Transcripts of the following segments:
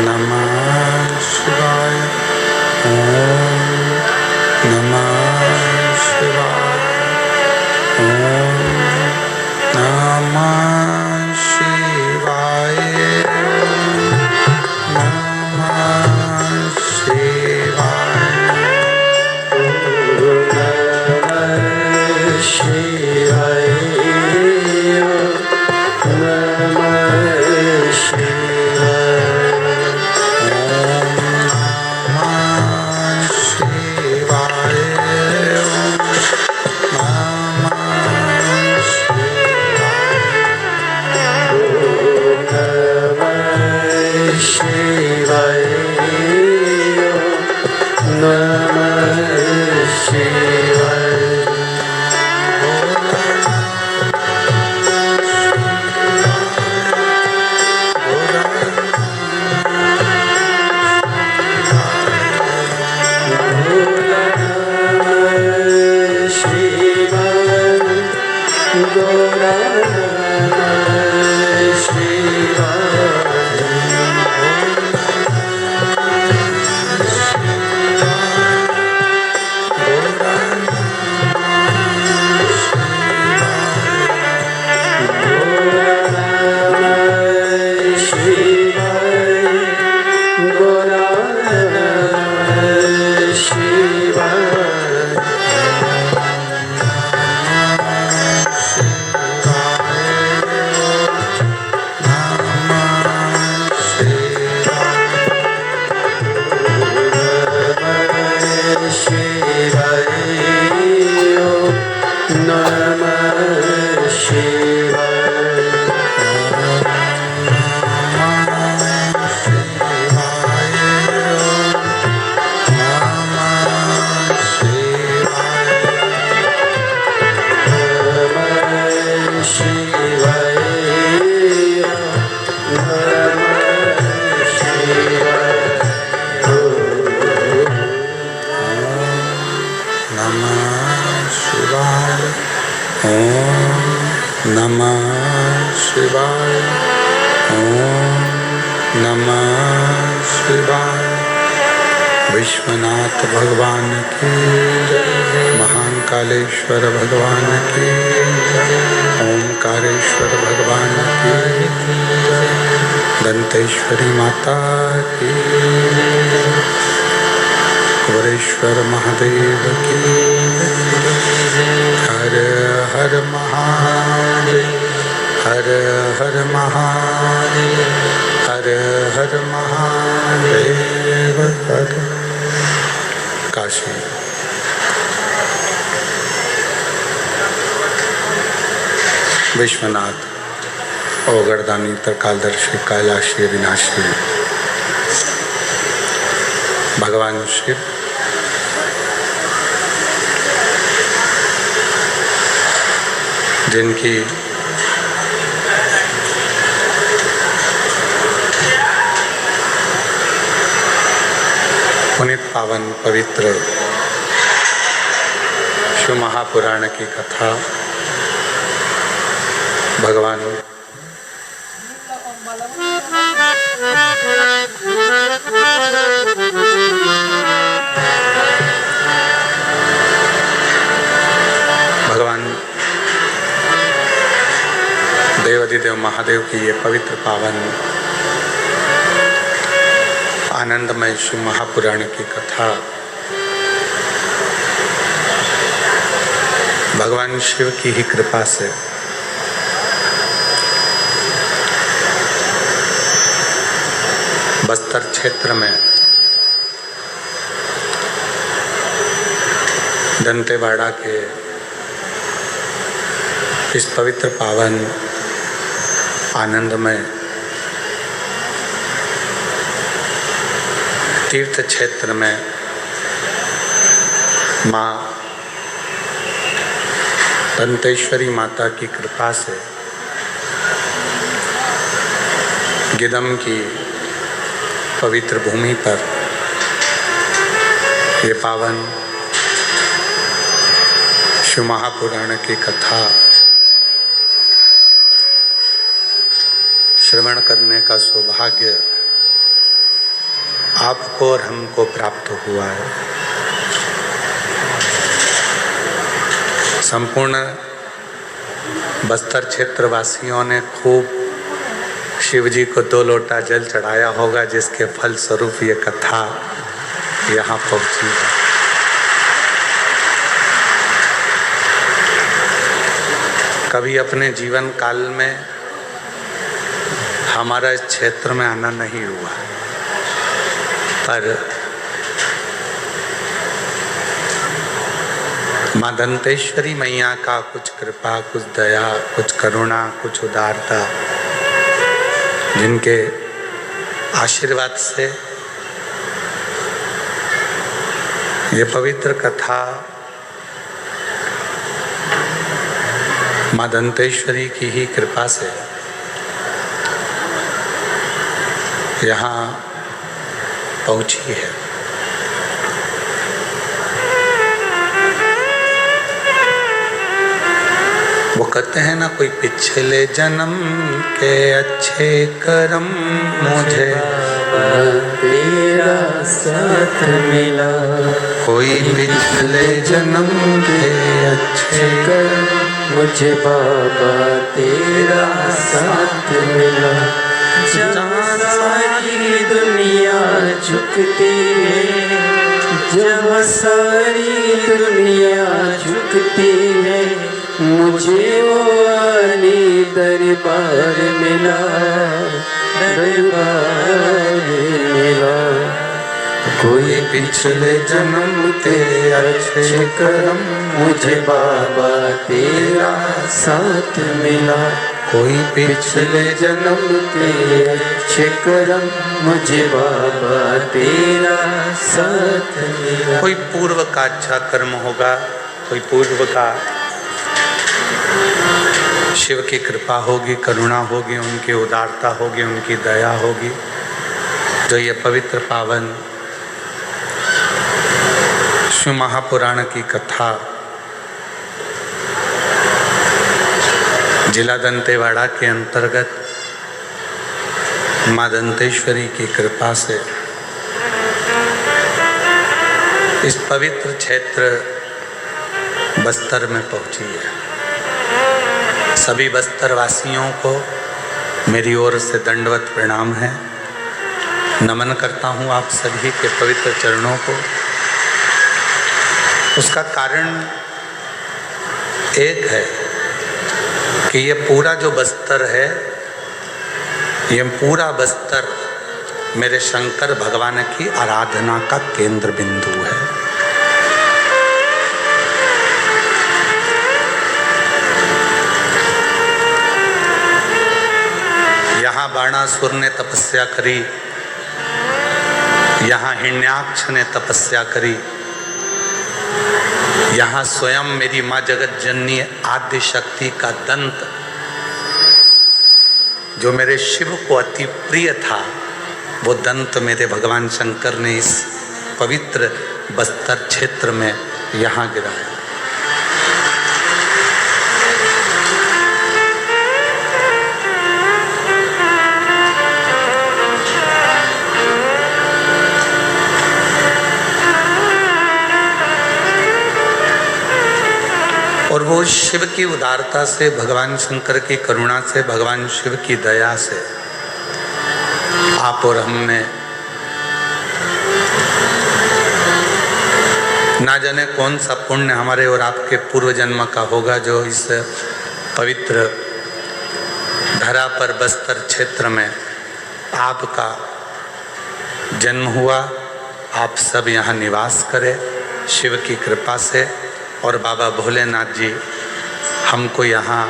नमः शिवाय। ओम नमः शिवाय। ओम नमः शिवाय। नमः शिवाय। नमः शिवाय। नमः शिवाय। विश्वनाथ भगवान की जय। महाकालेश्वर भगवान की जय। ओंकारेश्वर भगवान की जय। दंतेश्वरी माता की जय। कुबेरेश्वर महादेव की जय। हर हर महादेव। हर हर महादेव। हर हर महादेव। हर काशी विश्वनाथ ओगरदानी त्रिकालदर्शी कैलाशी विनाशी भगवान शिव जिनकी पुनित पावन पवित्र शिव महापुराण की कथा भगवान देवाधिदेव महादेव की ये पवित्र पावन आनंदमय शिव महापुराण की कथा भगवान शिव की ही कृपा से बस्तर क्षेत्र में दंतेवाड़ा के इस पवित्र पावन आनंदमय तीर्थ क्षेत्र में माँ दंतेश्वरी माता की कृपा से गिदम की पवित्र भूमि पर ये पावन शिव महापुराण की कथा श्रवण करने का सौभाग्य आपको और हमको प्राप्त हुआ है। संपूर्ण बस्तर क्षेत्र वासियों ने खूब शिव जी को 2 लोटा जल चढ़ाया होगा, जिसके फल स्वरूप ये कथा यहाँ पहुँची है। कभी अपने जीवन काल में हमारा इस क्षेत्र में आना नहीं हुआ, पर माँ दंतेश्वरी मैया का कुछ कृपा, कुछ दया, कुछ करुणा, कुछ उदारता, जिनके आशीर्वाद से ये पवित्र कथा माँ दंतेश्वरी की ही कृपा से यहाँ पहुँची है। वो कहते हैं ना, कोई पिछले जन्म के अच्छे कर्म मुझे तेरा साथ मिला, कोई पिछले जन्म के अच्छे कर्म मुझे बाबा तेरा साथ मिला। जहाँ सारी दुनिया झुकती है, जहाँ सारी दुनिया झुकती है, मुझे वो वाली दरबार मिला, दरबार मिला। कोई पिछले जन्म के अच्छे कर्म मुझे बाबा तेरा साथ मिला, कोई पिछले जन्म के अच्छे कर्म मुझे बाबा तेरा साथ मिला। कोई पूर्व का अच्छा कर्म होगा, कोई पूर्व का शिव की कृपा होगी, करुणा होगी, उनकी उदारता होगी, उनकी दया होगी, जो ये पवित्र पावन शिव महापुराण की कथा जिला दंतेवाड़ा के अंतर्गत माँ दंतेश्वरी की कृपा से इस पवित्र क्षेत्र बस्तर में पहुंची है। सभी बस्तर वासियों को मेरी ओर से दंडवत प्रणाम है। नमन करता हूं आप सभी के पवित्र चरणों को। उसका कारण एक है कि ये पूरा जो बस्तर है, ये पूरा बस्तर मेरे शंकर भगवान की आराधना का केंद्र बिंदु है। यहाँ बाणासुर ने तपस्या करी, यहाँ हिरण्याक्ष ने तपस्या करी, यहाँ स्वयं मेरी माँ जगत जननी आद्य शक्ति का दंत, जो मेरे शिव को अति प्रिय था, वो दंत मेरे भगवान शंकर ने इस पवित्र बस्तर क्षेत्र में यहाँ गिराया। और वो शिव की उदारता से, भगवान शंकर की करुणा से, भगवान शिव की दया से आप और हमने ना जाने कौन सा पुण्य हमारे और आपके पूर्व जन्म का होगा, जो इस पवित्र धरा पर बस्तर क्षेत्र में आपका जन्म हुआ। आप सब यहाँ निवास करें शिव की कृपा से। और बाबा भोलेनाथ जी हमको यहाँ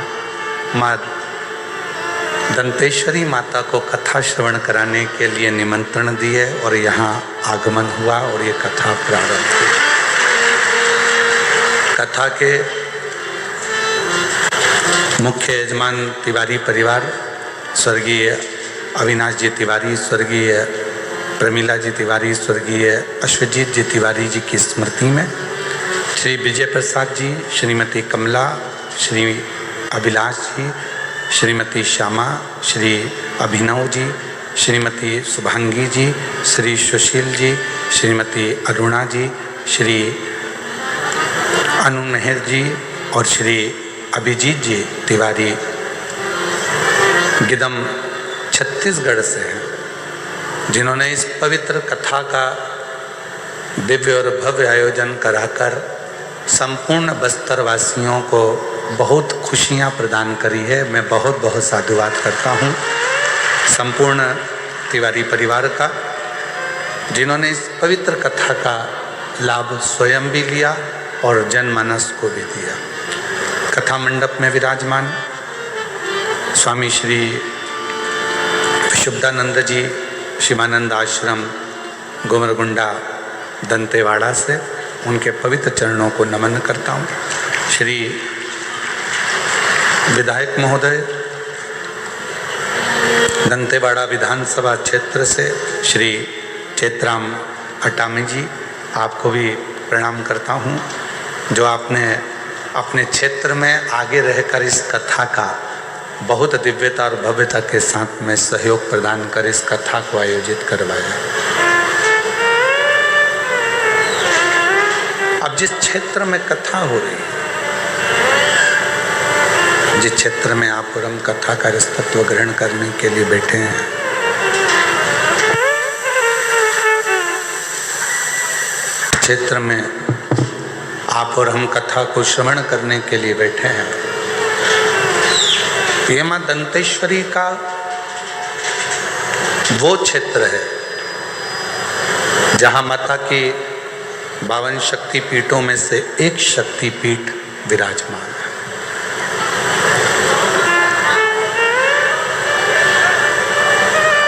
माँ दंतेश्वरी माता को कथा श्रवण कराने के लिए निमंत्रण दिए और यहाँ आगमन हुआ और ये कथा प्रारंभ हुई। कथा के मुख्य यजमान तिवारी परिवार, स्वर्गीय अविनाश जी तिवारी, स्वर्गीय प्रमिला जी तिवारी, स्वर्गीय अश्वजीत जी तिवारी जी की स्मृति में श्री विजय प्रसाद जी, श्रीमती कमला, श्री अभिलाष जी, श्रीमती श्यामा, श्री अभिनव जी, श्रीमती शुभांगी जी, श्री सुशील जी, श्रीमती अरुणा जी, श्री अनु मेहर जी और श्री अभिजीत जी तिवारी गिदम छत्तीसगढ़ से हैं, जिन्होंने इस पवित्र कथा का दिव्य और भव्य आयोजन कराकर संपूर्ण बस्तर वासियों को बहुत खुशियां प्रदान करी है। मैं बहुत बहुत साधुवाद करता हूं संपूर्ण तिवारी परिवार का, जिन्होंने इस पवित्र कथा का लाभ स्वयं भी लिया और जनमानस को भी दिया। कथा मंडप में विराजमान स्वामी श्री विशुद्धानंद जी शिवानंद आश्रम गोमरगुंडा दंतेवाड़ा से, उनके पवित्र चरणों को नमन करता हूँ। श्री विधायक महोदय दंतेवाड़ा विधानसभा क्षेत्र से श्री चेतराम अटामी जी, आपको भी प्रणाम करता हूँ, जो आपने अपने क्षेत्र में आगे रहकर इस कथा का बहुत दिव्यता और भव्यता के साथ में सहयोग प्रदान कर इस कथा को आयोजित करवाया। अब जिस क्षेत्र में कथा हो रही है, जिस क्षेत्र में आप और हम कथा का रसतत्व ग्रहण करने के लिए बैठे हैं, क्षेत्र में आप और हम कथा को श्रवण करने के लिए बैठे हैं, ये मां दंतेश्वरी का वो क्षेत्र है जहां माता की 52 शक्तिपीठों में से एक शक्तिपीठ विराजमान है।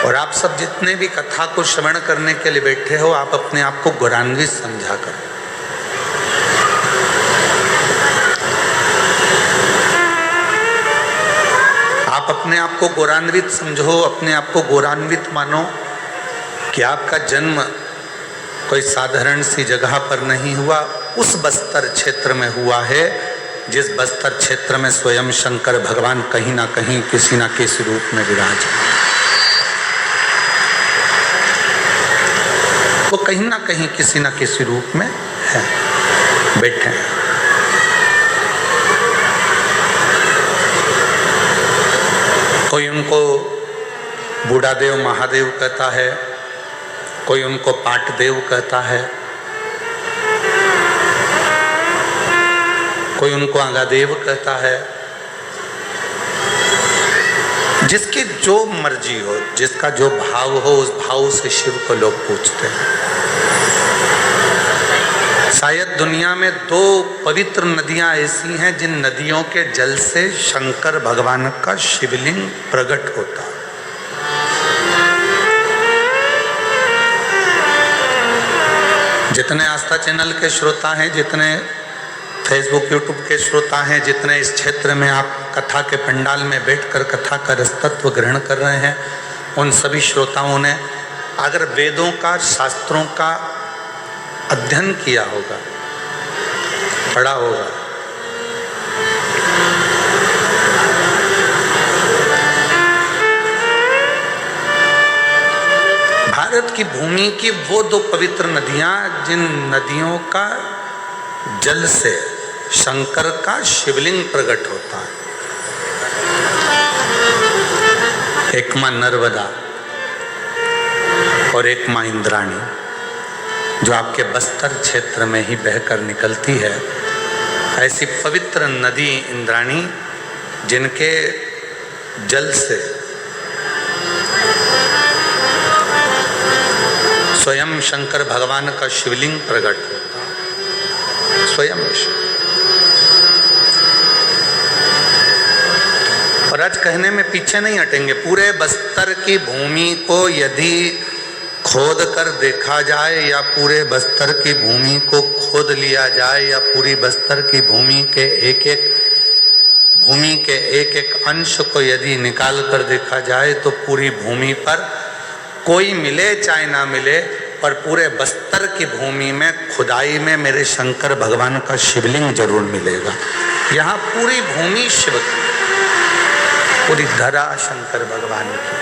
और आप सब जितने भी कथा को श्रवण करने के लिए बैठे हो, आप अपने आप को गौरवान्वित समझा करो। आप अपने आप को गौरवान्वित समझो, अपने आप को गौरवान्वित मानो कि आपका जन्म कोई साधारण सी जगह पर नहीं हुआ, उस बस्तर क्षेत्र में हुआ है जिस बस्तर क्षेत्र में स्वयं शंकर भगवान कहीं ना कहीं किसी न किसी रूप में विराजमान, वो कहीं ना कहीं किसी न किसी रूप में है, बैठे हैं। कोई उनको बूढ़ा देव महादेव कहता है, कोई उनको पाट देव कहता है, कोई उनको आंगादेव कहता है। जिसकी जो मर्जी हो, जिसका जो भाव हो, उस भाव से शिव को लोग पूछते हैं। शायद दुनिया में 2 पवित्र नदियां ऐसी हैं जिन नदियों के जल से शंकर भगवान का शिवलिंग प्रकट होता है। जितने आस्था चैनल के श्रोता हैं, जितने फेसबुक यूट्यूब के श्रोता हैं, जितने इस क्षेत्र में आप कथा के पंडाल में बैठकर कथा का रसतत्व ग्रहण कर रहे हैं, उन सभी श्रोताओं ने अगर वेदों का, शास्त्रों का अध्ययन किया होगा, पढ़ा होगा, भारत की भूमि की वो 2 पवित्र नदियां जिन नदियों का जल से शंकर का शिवलिंग प्रकट होता है, एक मां नर्मदा और एक मां इंद्राणी, जो आपके बस्तर क्षेत्र में ही बहकर निकलती है। ऐसी पवित्र नदी इंद्राणी जिनके जल से स्वयं शंकर भगवान का शिवलिंग प्रकट होता है, स्वयं। और आज कहने में पीछे नहीं हटेंगे, पूरे बस्तर की भूमि को यदि खोद कर देखा जाए, या पूरे बस्तर की भूमि को खोद लिया जाए, या पूरी बस्तर की भूमि के एक एक अंश को यदि निकाल कर देखा जाए, तो पूरी भूमि पर कोई मिले चाहे ना मिले, पर पूरे बस्तर की भूमि में खुदाई में मेरे शंकर भगवान का शिवलिंग जरूर मिलेगा। यहाँ पूरी भूमि शिव की, पूरी धरा शंकर भगवान की।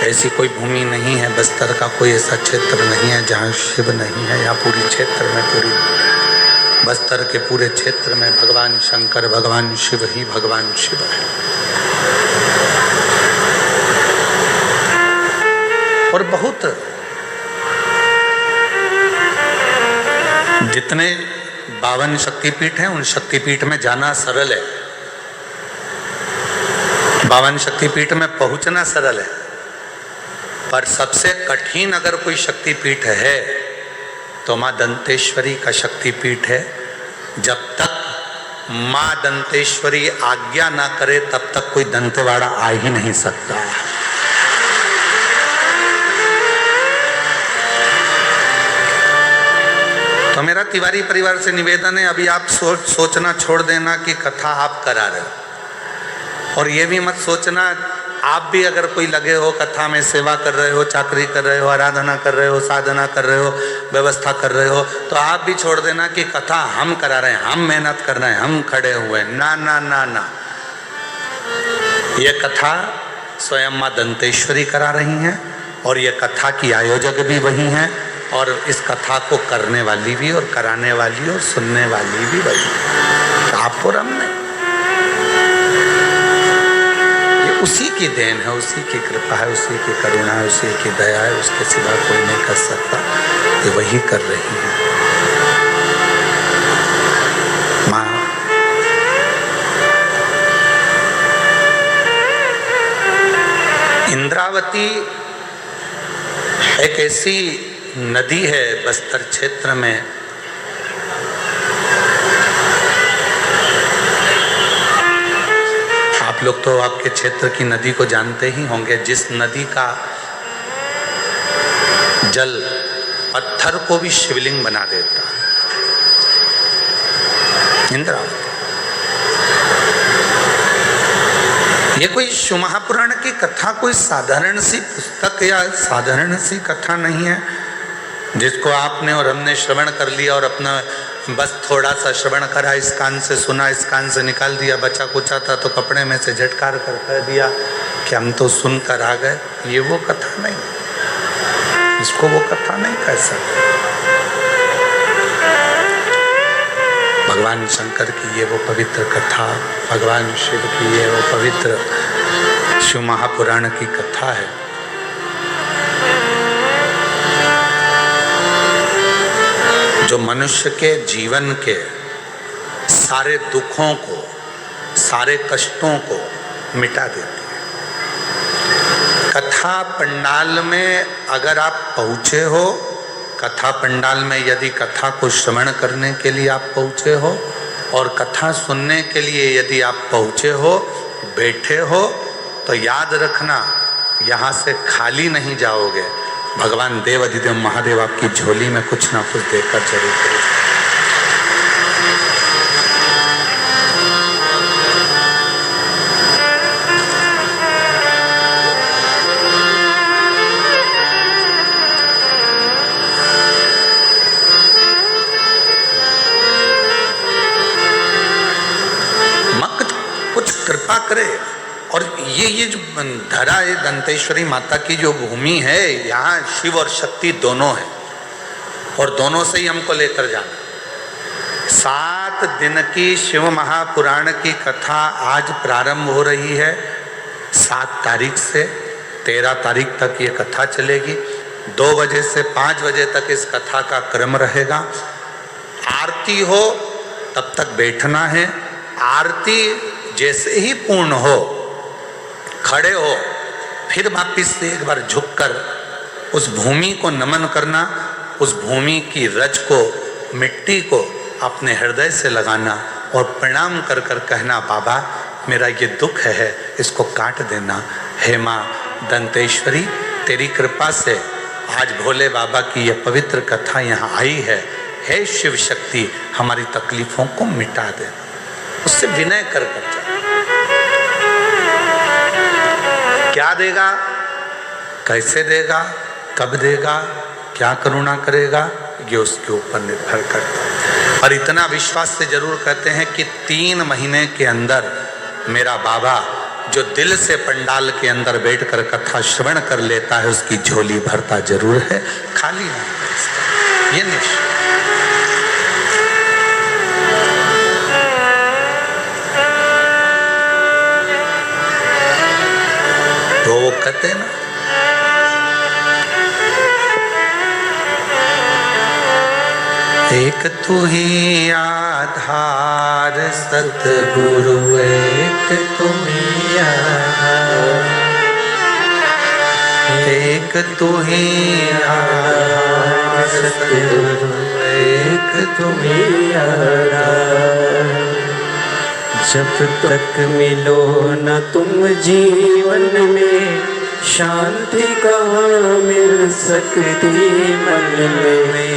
ऐसी कोई भूमि नहीं है, बस्तर का कोई ऐसा क्षेत्र नहीं है जहाँ शिव नहीं है। या पूरी क्षेत्र में, पूरी बस्तर के पूरे क्षेत्र में भगवान शंकर, भगवान शिव ही भगवान शिव है। और बहुत जितने 52 शक्तिपीठ हैं, उन शक्तिपीठ में जाना सरल है, 52 शक्तिपीठ में पहुंचना सरल है, पर सबसे कठिन अगर कोई शक्तिपीठ है तो माँ दंतेश्वरी का शक्तिपीठ है। जब तक माँ दंतेश्वरी आज्ञा ना करे तब तक कोई दंतेवाड़ा आ ही नहीं सकता। तो मेरा तिवारी परिवार से निवेदन है, अभी आप सोचना छोड़ देना कि कथा आप करा रहे हो, और ये भी मत सोचना आप भी अगर कोई लगे हो कथा में, सेवा कर रहे हो, चाकरी कर रहे हो, आराधना कर रहे हो, साधना कर रहे हो, व्यवस्था कर रहे हो, तो आप भी छोड़ देना कि कथा हम करा रहे हैं, हम मेहनत कर रहे हैं, हम खड़े हुए। ना ना ना ना, ये कथा स्वयं माँ दंतेश्वरी करा रही हैं, और ये कथा की आयोजक भी वही हैं, और इस कथा को करने वाली भी, और कराने वाली और सुनने वाली भी वही। आप और हम नहीं, ये उसी की देन है, उसी की कृपा है, उसी की करुणा है, उसी की दया है, उसके सिवा कोई नहीं कर सकता। ये वही कर रही है। माँ इंद्रावती एक ऐसी नदी है बस्तर क्षेत्र में, आप लोग तो आपके क्षेत्र की नदी को जानते ही होंगे, जिस नदी का जल पत्थर को भी शिवलिंग बना देता है, इंद्रावती। ये कोई शिव महापुराण की कथा कोई साधारण सी पुस्तक या साधारण सी कथा नहीं है जिसको आपने और हमने श्रवण कर लिया और अपना बस थोड़ा सा श्रवण करा, इस कान से सुना, इस कान से निकाल दिया, बचा कुचा था तो कपड़े में से झटकार कर कह दिया कि हम तो सुनकर आ गए। ये वो कथा नहीं, इसको वो कथा नहीं कह सकते। भगवान शंकर की ये वो पवित्र कथा, भगवान शिव की ये वो पवित्र शिव महापुराण की कथा है। जो मनुष्य के जीवन के सारे दुखों को, सारे कष्टों को मिटा देती है। कथा पंडाल में अगर आप पहुँचे हो, कथा पंडाल में यदि कथा को श्रवण करने के लिए आप पहुँचे हो और कथा सुनने के लिए यदि आप पहुँचे हो, बैठे हो, तो याद रखना यहाँ से खाली नहीं जाओगे। भगवान देव अधिदेव महादेव आपकी झोली में कुछ ना कुछ देकर जरूर करें। कुछ कृपा करे। और ये जो धरा है दंतेश्वरी माता की जो भूमि है, यहाँ शिव और शक्ति दोनों है, और दोनों से ही हमको लेकर जाना। 7 दिन की शिव महापुराण की कथा आज प्रारंभ हो रही है। 7 तारीख से 13 तारीख तक ये कथा चलेगी। 2 बजे से 5 बजे तक इस कथा का क्रम रहेगा। आरती हो तब तक बैठना है। आरती जैसे ही पूर्ण हो, खड़े हो, फिर वापिस से एक बार झुककर उस भूमि को नमन करना, उस भूमि की रज को, मिट्टी को अपने हृदय से लगाना और प्रणाम कर कर कहना, बाबा मेरा ये दुख है, इसको काट देना। हे माँ दंतेश्वरी, तेरी कृपा से आज भोले बाबा की यह पवित्र कथा यहाँ आई है। हे शिव शक्ति, हमारी तकलीफों को मिटा दे। उससे विनय कर जा। क्या देगा, कैसे देगा, कब देगा, क्या करुणा करेगा, ये उसके ऊपर निर्भर करता है। और इतना विश्वास से जरूर कहते हैं कि 3 महीने के अंदर मेरा बाबा जो दिल से पंडाल के अंदर बैठकर कथा श्रवण कर लेता है उसकी झोली भरता जरूर है, खाली नहीं है इसका, ये निश्चय। तो वो कहते ना, एक तू ही आधार सतगुरु, एक तू ही आधार, एक तू ही आधार सतगुरु, एक तू ही आधार। जब तक मिलो न तुम जीवन में, शांति कहाँ मिल सकती मन में।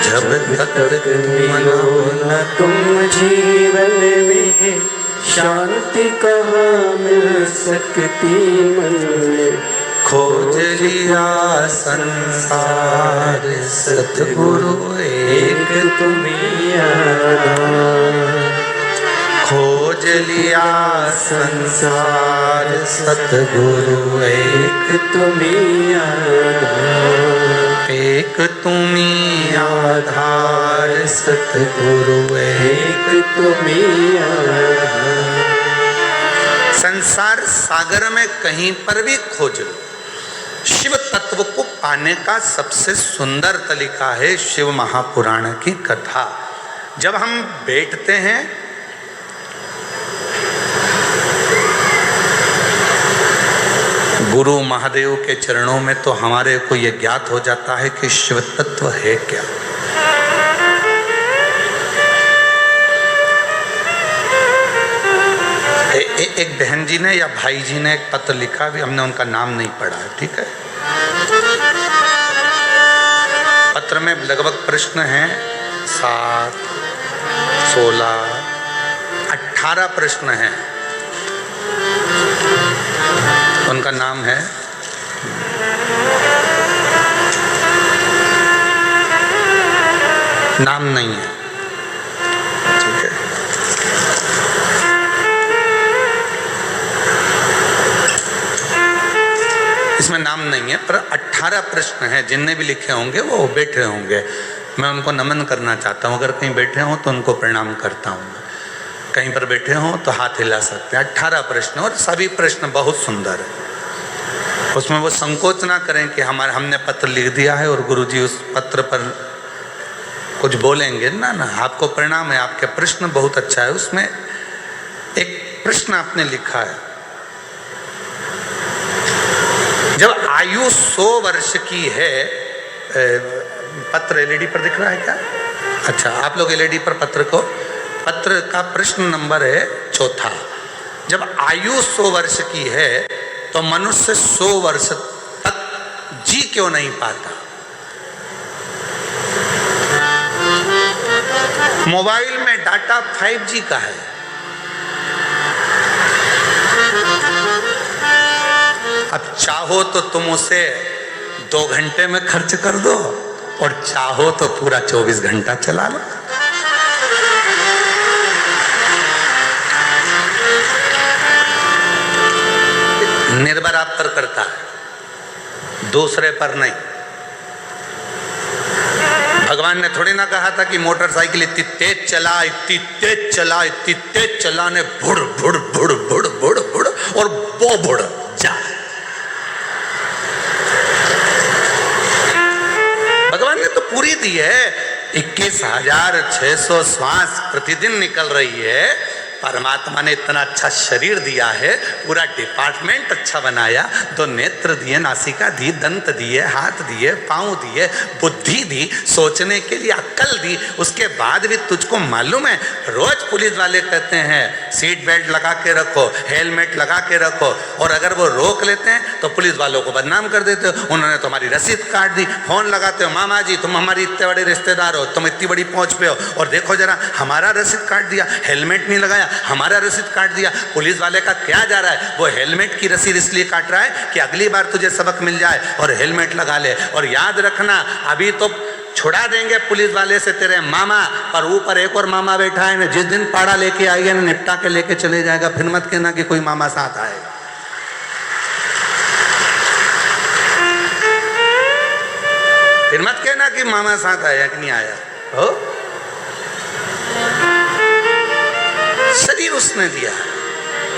जब तक मिलो न तुम जीवन में, शांति कहाँ मिल सकती मन में। खोज लिया संसार सतगुरु, एक तुम्ही आधार। खोज लिया संसार सतगुरु, एक तुम्ही आधार। एक तुम्ही आधार सतगुरु, एक तुम्ही आधार। संसार सागर में कहीं पर भी खोज लो, शिव तत्व को पाने का सबसे सुंदर तरीका है शिव महापुराण की कथा। जब हम बैठते हैं गुरु महादेव के चरणों में, तो हमारे को यह ज्ञात हो जाता है कि शिव तत्व है क्या। एक बहन जी ने या भाई जी ने एक पत्र लिखा, भी हमने उनका नाम नहीं पढ़ा है, ठीक है। पत्र में लगभग प्रश्न हैं 7, 16, 18 प्रश्न हैं। उनका नाम है नाम नहीं है, ठीक है। इसमें नाम नहीं है, पर 18 प्रश्न हैं। जिनने भी लिखे होंगे वो बैठे होंगे, मैं उनको नमन करना चाहता हूँ। अगर कहीं बैठे हों तो उनको प्रणाम करता हूँ, कहीं पर बैठे हों तो हाथ हिला सकते हैं। 18 प्रश्न, और सभी प्रश्न बहुत सुंदर है। उसमें वो संकोच ना करें कि हमने पत्र लिख दिया है और गुरुजी उस पत्र पर कुछ बोलेंगे, ना ना, आपको प्रणाम है, आपके प्रश्न बहुत अच्छा है। उसमें एक प्रश्न आपने लिखा है, जब आयु 100 वर्ष की है, पत्र एलईडी पर दिख रहा है क्या? अच्छा, आप लोग एलईडी पर पत्र का प्रश्न नंबर है 4। जब आयु 100 वर्ष की है तो मनुष्य 100 वर्ष तक जी क्यों नहीं पाता? मोबाइल में डाटा 5G का है, अब चाहो तो तुम उसे 2 घंटे में खर्च कर दो, और चाहो तो पूरा 24 घंटा चला लो। निर्भर आप पर करता है, दूसरे पर नहीं। भगवान ने थोड़ी ना कहा था कि मोटरसाइकिल इतनी तेज चला, इतनी तेज चला, इतनी तेज चलाने भुड़ भुड़ भुड़ भुड़ भुड़ भुड़ और वो भुड़ जा। भगवान ने तो पूरी दी है। 21,600 श्वास प्रतिदिन निकल रही है। परमात्मा ने इतना अच्छा शरीर दिया है, पूरा डिपार्टमेंट अच्छा बनाया, 2 नेत्र दिए, नासिका दी, दंत दिए, हाथ दिए, पांव दिए, बुद्धि दी, सोचने के लिए अक्ल दी। उसके बाद भी तुझको मालूम है, रोज पुलिस वाले कहते हैं सीट बेल्ट लगा के रखो, हेलमेट लगा के रखो, और अगर वो रोक लेते हैं तो पुलिस वालों को बदनाम कर देते हो। उन्होंने तुम्हारी रसीद काट दी। फोन लगाते हो, मामा जी तुम हमारी इतने बड़े रिश्तेदार हो, तुम इतनी बड़ी पहुंच पे हो, और देखो जरा हमारा रसीद काट दिया, हेलमेट नहीं लगाया, हमारा रसीद काट दिया। पुलिस वाले का क्या जा रहा है, वो हेलमेट की रसीद इसलिए काट रहा है कि अगली बार तुझे सबक मिल जाए और हेलमेट लगा ले। और याद रखना, अभी तो छुड़ा देंगे पुलिस वाले से तेरे मामा, पर ऊपर एक और मामा बैठा है ना, जिस दिन पाड़ा लेके आएगा ना निपटा के लेके चले जाएगा, फिर मत कहना कि कोई मामा साथ आएगा। फिर मत कहना कि मामा साथ आया कि नहीं आया हो। शरीर उसने दिया,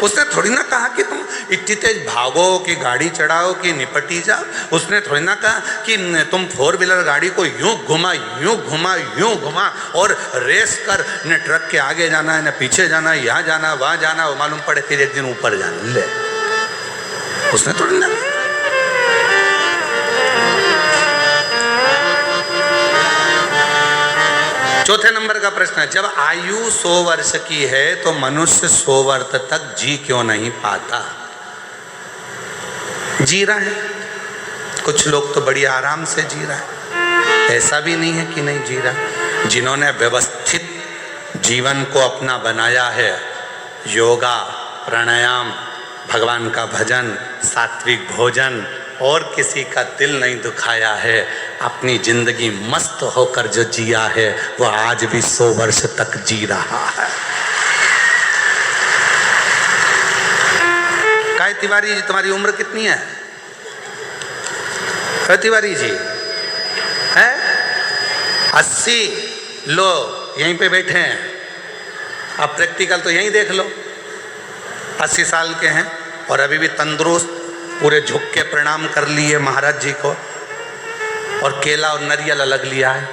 उसने थोड़ी ना कहा कि तुम इतनी तेज भागो कि गाड़ी चढ़ाओ कि निपटी जाओ। उसने थोड़ी ना कहा कि तुम 4 व्हीलर गाड़ी को यूं घुमा यूं घुमा यूं घुमा और रेस कर, न ट्रक के आगे जाना है न पीछे जाना है, यहाँ जाना वहाँ जाना, वो मालूम पड़े फिर एक दिन ऊपर जाना। ले, उसने थोड़ी ना। चौथे नंबर का प्रश्न है, जब आयु 100 वर्ष की है तो मनुष्य 100 वर्ष तक जी क्यों नहीं पाता? जी रहा है, कुछ लोग तो बड़ी आराम से जी रहा है, ऐसा भी नहीं है कि नहीं जी रहा। जिन्होंने व्यवस्थित जीवन को अपना बनाया है, योगा, प्राणायाम, भगवान का भजन, सात्विक भोजन और किसी का दिल नहीं दुखाया है, अपनी जिंदगी मस्त होकर जो जिया है वो आज भी 100 वर्ष तक जी रहा है। काय तिवारी जी, तुम्हारी उम्र कितनी है? काय तिवारी जी है 80। लो यहीं पे बैठे हैं, अब प्रैक्टिकल तो यहीं देख लो। 80 साल के हैं और अभी भी तंदुरुस्त, पूरे झुक के प्रणाम कर लिए महाराज जी को और केला और नारियल अलग लिया है।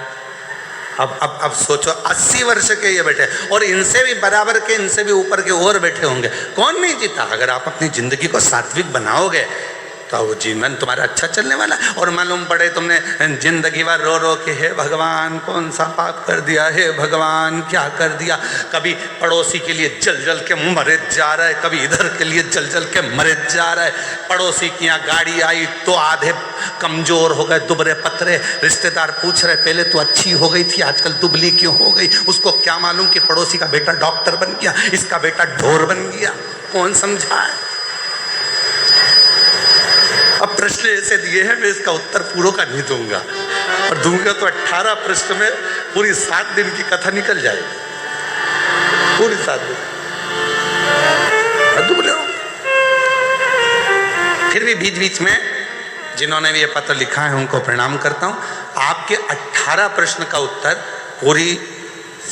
अब सोचो 80 वर्ष के ये बैठे और इनसे भी बराबर के, इनसे भी ऊपर के और बैठे होंगे। कौन नहीं जीता? अगर आप अपनी जिंदगी को सात्विक बनाओगे तो वो जीवन तुम्हारा अच्छा चलने वाला। और मालूम पड़े तुमने जिंदगी भर रो रो के हे भगवान कौन सा पाप कर दिया, हे भगवान क्या कर दिया। कभी पड़ोसी के लिए जल जल के मरे जा रहा है, कभी इधर के लिए जल जल के मरे जा रहा है। पड़ोसी की यहाँ गाड़ी आई तो आधे कमजोर हो गए, दुबरे पतरे। रिश्तेदार पूछ रहे पहले तो अच्छी हो गई थी, आजकल दुबली क्यों हो गई। उसको क्या मालूम कि पड़ोसी का बेटा डॉक्टर बन गया, इसका बेटा ढोर बन गया। कौन समझाए? अब प्रश्न ऐसे दिए हैं, मैं इसका उत्तर पूरा का नहीं दूंगा, और दूंगा तो 18 प्रश्न में पूरी 7 दिन की कथा निकल जाएगी, पूरी 7 दिन। फिर भी बीच बीच में जिन्होंने भी ये पत्र लिखा है उनको प्रणाम करता हूँ। आपके 18 प्रश्न का उत्तर पूरी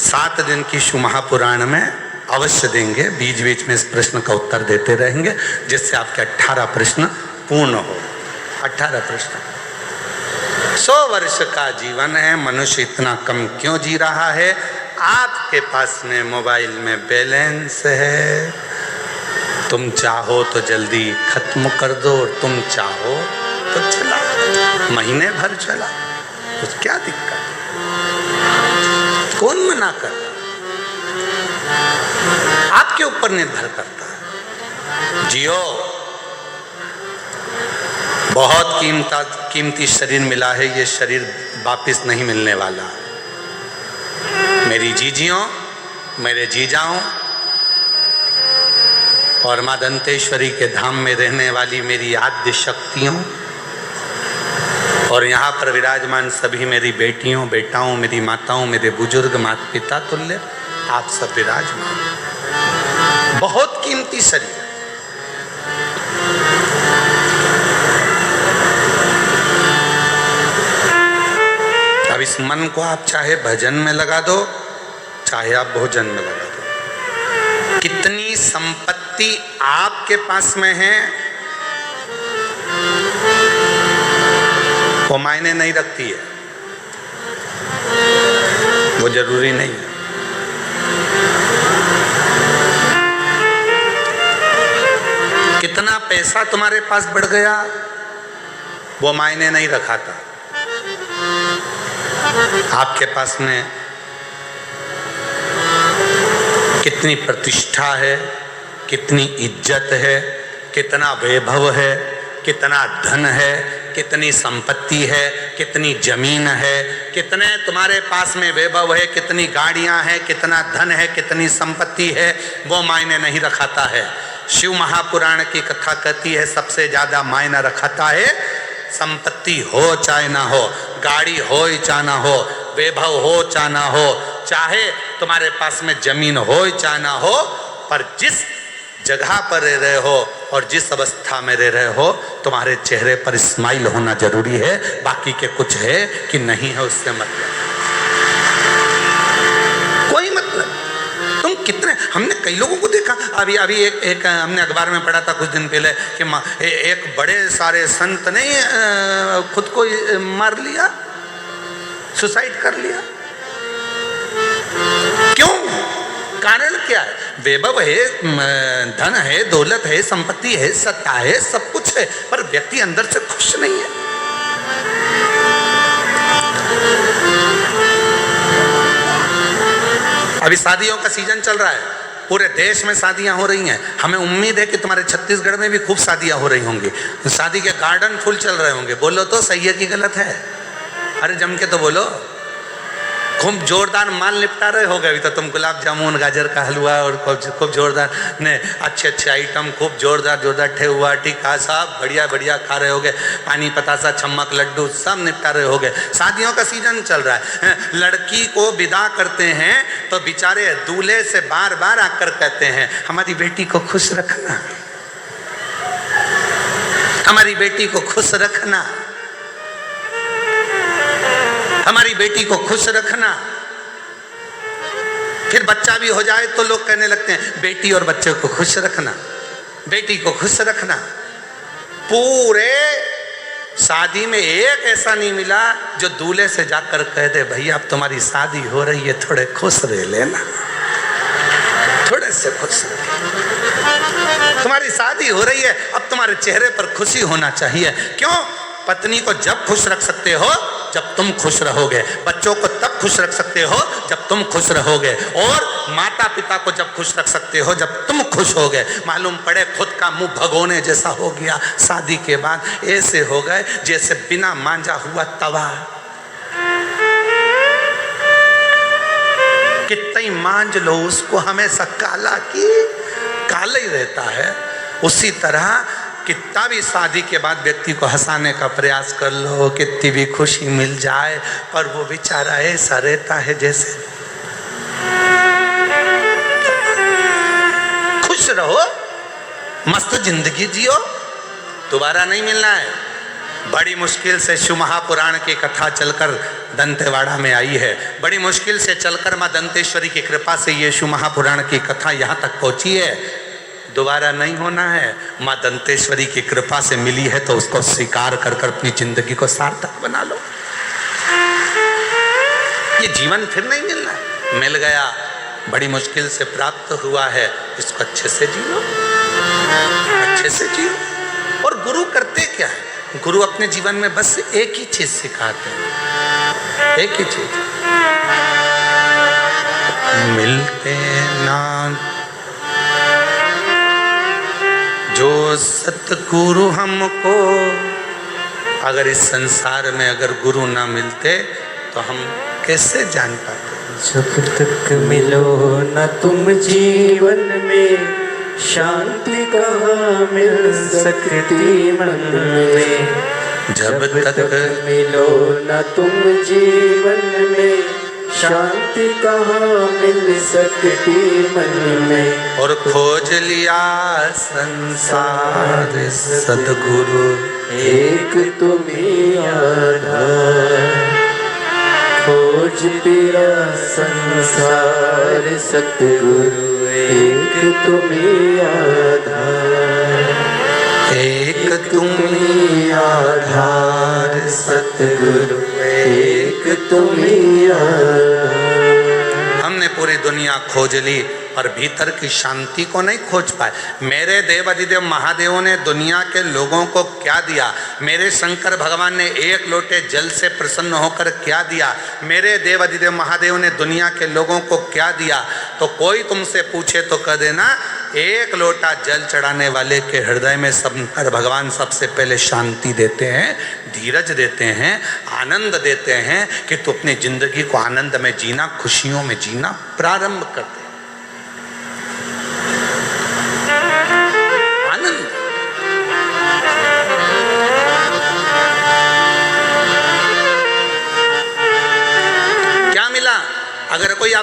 7 दिन की शिव महापुराण में अवश्य देंगे। बीच बीच में इस प्रश्न का उत्तर देते रहेंगे जिससे आपके 18 प्रश्न पूर्ण हो। 18 प्रश्न। 100 वर्ष का जीवन है, मनुष्य इतना कम क्यों जी रहा है? आपके पास में मोबाइल में बैलेंस है, तुम चाहो तो जल्दी खत्म कर दो और तुम चाहो तो चला महीने भर चला, कुछ क्या दिक्कत? कौन मना कर? आपके ऊपर निर्भर करता है। जियो, बहुत कीमती शरीर मिला है, ये शरीर वापिस नहीं मिलने वाला। मेरी जीजियों, मेरे जीजाओं और मां दंतेश्वरी के धाम में रहने वाली मेरी आद्य शक्तियों और यहाँ पर विराजमान सभी मेरी बेटियों, बेटाओं, मेरी माताओं, मेरे बुजुर्ग, माता पिता तुल्य आप सब विराजमान। बहुत कीमती शरीर। अब इस मन को आप चाहे भजन में लगा दो, चाहे आप भोजन में लगा दो। कितनी संपत्ति आपके पास में है वो मायने नहीं रखती है, वो जरूरी नहीं है। कितना पैसा तुम्हारे पास बढ़ गया वो मायने नहीं रखाता। आपके पास में कितनी प्रतिष्ठा है, कितनी इज्जत है, कितना वैभव है, कितना धन है, कितनी संपत्ति है, कितनी जमीन है, कितने तुम्हारे पास में वैभव है, कितनी गाड़ियां हैं, कितना धन है, कितनी संपत्ति है, वो मायने नहीं रखाता है। शिव महापुराण की कथा कहती है सबसे ज्यादा मायना रखाता है संपत्ति हो चाहे ना हो। गाड़ी हो चाहे ना हो, वैभव हो चाहे ना हो, चाहे तुम्हारे पास में जमीन हो चाहे ना हो, पर जिस जगह पर रह रहे हो और जिस अवस्था में रह रहे हो, तुम्हारे चेहरे पर स्माइल होना जरूरी है। बाकी के कुछ है कि नहीं है उससे मतलब कोई मतलब। तुम कितने, हमने कई लोगों को देखा, अभी एक हमने अखबार में पढ़ा था कुछ दिन पहले कि एक बड़े सारे संत ने खुद को मार लिया, सुसाइड कर लिया। क्यों? कारण क्या है? वैभव है, धन है, दौलत है, संपत्ति है, सत्ता है, सब कुछ है, पर व्यक्ति अंदर से खुश नहीं है। अभी शादियों का सीजन चल रहा है, पूरे देश में शादियां हो रही हैं। हमें उम्मीद है कि तुम्हारे छत्तीसगढ़ में भी खूब शादियां हो रही होंगी, शादी के गार्डन फुल चल रहे होंगे। बोलो तो सही है कि गलत है? अरे जम के तो बोलो। खूब जोरदार माल निपटा रहे हो गए अभी तो तुम, गुलाब जामुन, गाजर का हलवा और खूब जोरदार ने अच्छे आइटम, खूब जोरदार ठेहुआ, टीका, सब बढ़िया बढ़िया खा रहे होगे। पानी पतासा, छम्मक, लड्डू सब निपटा रहे होगे। शादियों का सीजन चल रहा है। लड़की को विदा करते हैं तो बेचारे दूल्हे से बार बार आकर कहते हैं, हमारी बेटी को खुश रखना, हमारी बेटी को खुश रखना, हमारी बेटी को खुश रखना। फिर बच्चा भी हो जाए तो लोग कहने लगते हैं, बेटी और बच्चे को खुश रखना, बेटी को खुश रखना। पूरे शादी में एक ऐसा नहीं मिला जो दूल्हे से जाकर कह दे, भैया अब तुम्हारी शादी हो रही है, थोड़े खुश रह लेना, थोड़े से खुश रह। तुम्हारी शादी हो रही है, अब तुम्हारे चेहरे पर खुशी होना चाहिए। क्यों? पत्नी को जब खुश रख सकते हो जब तुम खुश रहोगे, बच्चों को तब खुश रख सकते हो जब तुम खुश रहोगे, और माता पिता को जब खुश रख सकते हो जब तुम खुश होगे। मालूम पड़े खुद का मुंह भगोने जैसा हो गया, शादी के बाद ऐसे हो गए जैसे बिना मांजा हुआ तवा। कितनी मांज लो उसको, हमेशा काला की काला ही रहता है। उसी तरह कितना भी शादी के बाद व्यक्ति को हंसाने का प्रयास कर लो, कितनी भी खुशी मिल जाए, पर वो बेचारा ऐसा रहता है जैसे। खुश रहो, मस्त जिंदगी जियो, दोबारा नहीं मिलना है। बड़ी मुश्किल से शिव महापुराण की कथा चलकर दंतेवाड़ा में आई है, बड़ी मुश्किल से चलकर मां दंतेश्वरी की कृपा से ये शिव महापुराण की कथा यहाँ तक पहुंची है। दोबारा नहीं होना है। मां दंतेश्वरी की कृपा से मिली है तो उसको स्वीकार कर कर अपनी जिंदगी को सार्थक बना लो। ये जीवन फिर नहीं मिलना है, मिल गया, बड़ी मुश्किल से प्राप्त हुआ है, इसको अच्छे से जियो, अच्छे से जियो। और गुरु करते क्या है? गुरु अपने जीवन में बस एक ही चीज सिखाते हैं, एक ही चीज, मिलते ना जो सतगुरु हमको। अगर इस संसार में अगर गुरु ना मिलते तो हम कैसे जान पाते? जब तक मिलो न तुम जीवन में, शांति कहाँ मिल सकती मन में। जब तक मिलो न तुम जीवन में, शांति कहाँ मिल सकती मन में। और खोज लिया संसार सदगुरु, एक तुम्हीं आधार। खोज लिया संसार सतगुरु, एक तुम्हीं आधार। एक तुम्हीं आधार सतगुरु, एक तुम्हीं आधार। हमने पूरी दुनिया खोज ली पर भीतर की शांति को नहीं खोज पाए। मेरे देव अधिदेव महादेवों ने दुनिया के लोगों को क्या दिया? मेरे शंकर भगवान ने एक लोटे जल से प्रसन्न होकर क्या दिया? मेरे देव अधिदेव महादेव ने दुनिया के लोगों को क्या दिया? तो कोई तुमसे पूछे तो कह देना, एक लोटा जल चढ़ाने वाले के हृदय में शंकर भगवान सबसे पहले शांति देते हैं, धीरज देते हैं, आनंद देते हैं कि तू अपनी जिंदगी को आनंद में जीना, खुशियों में जीना प्रारंभ कर दे। आनंद।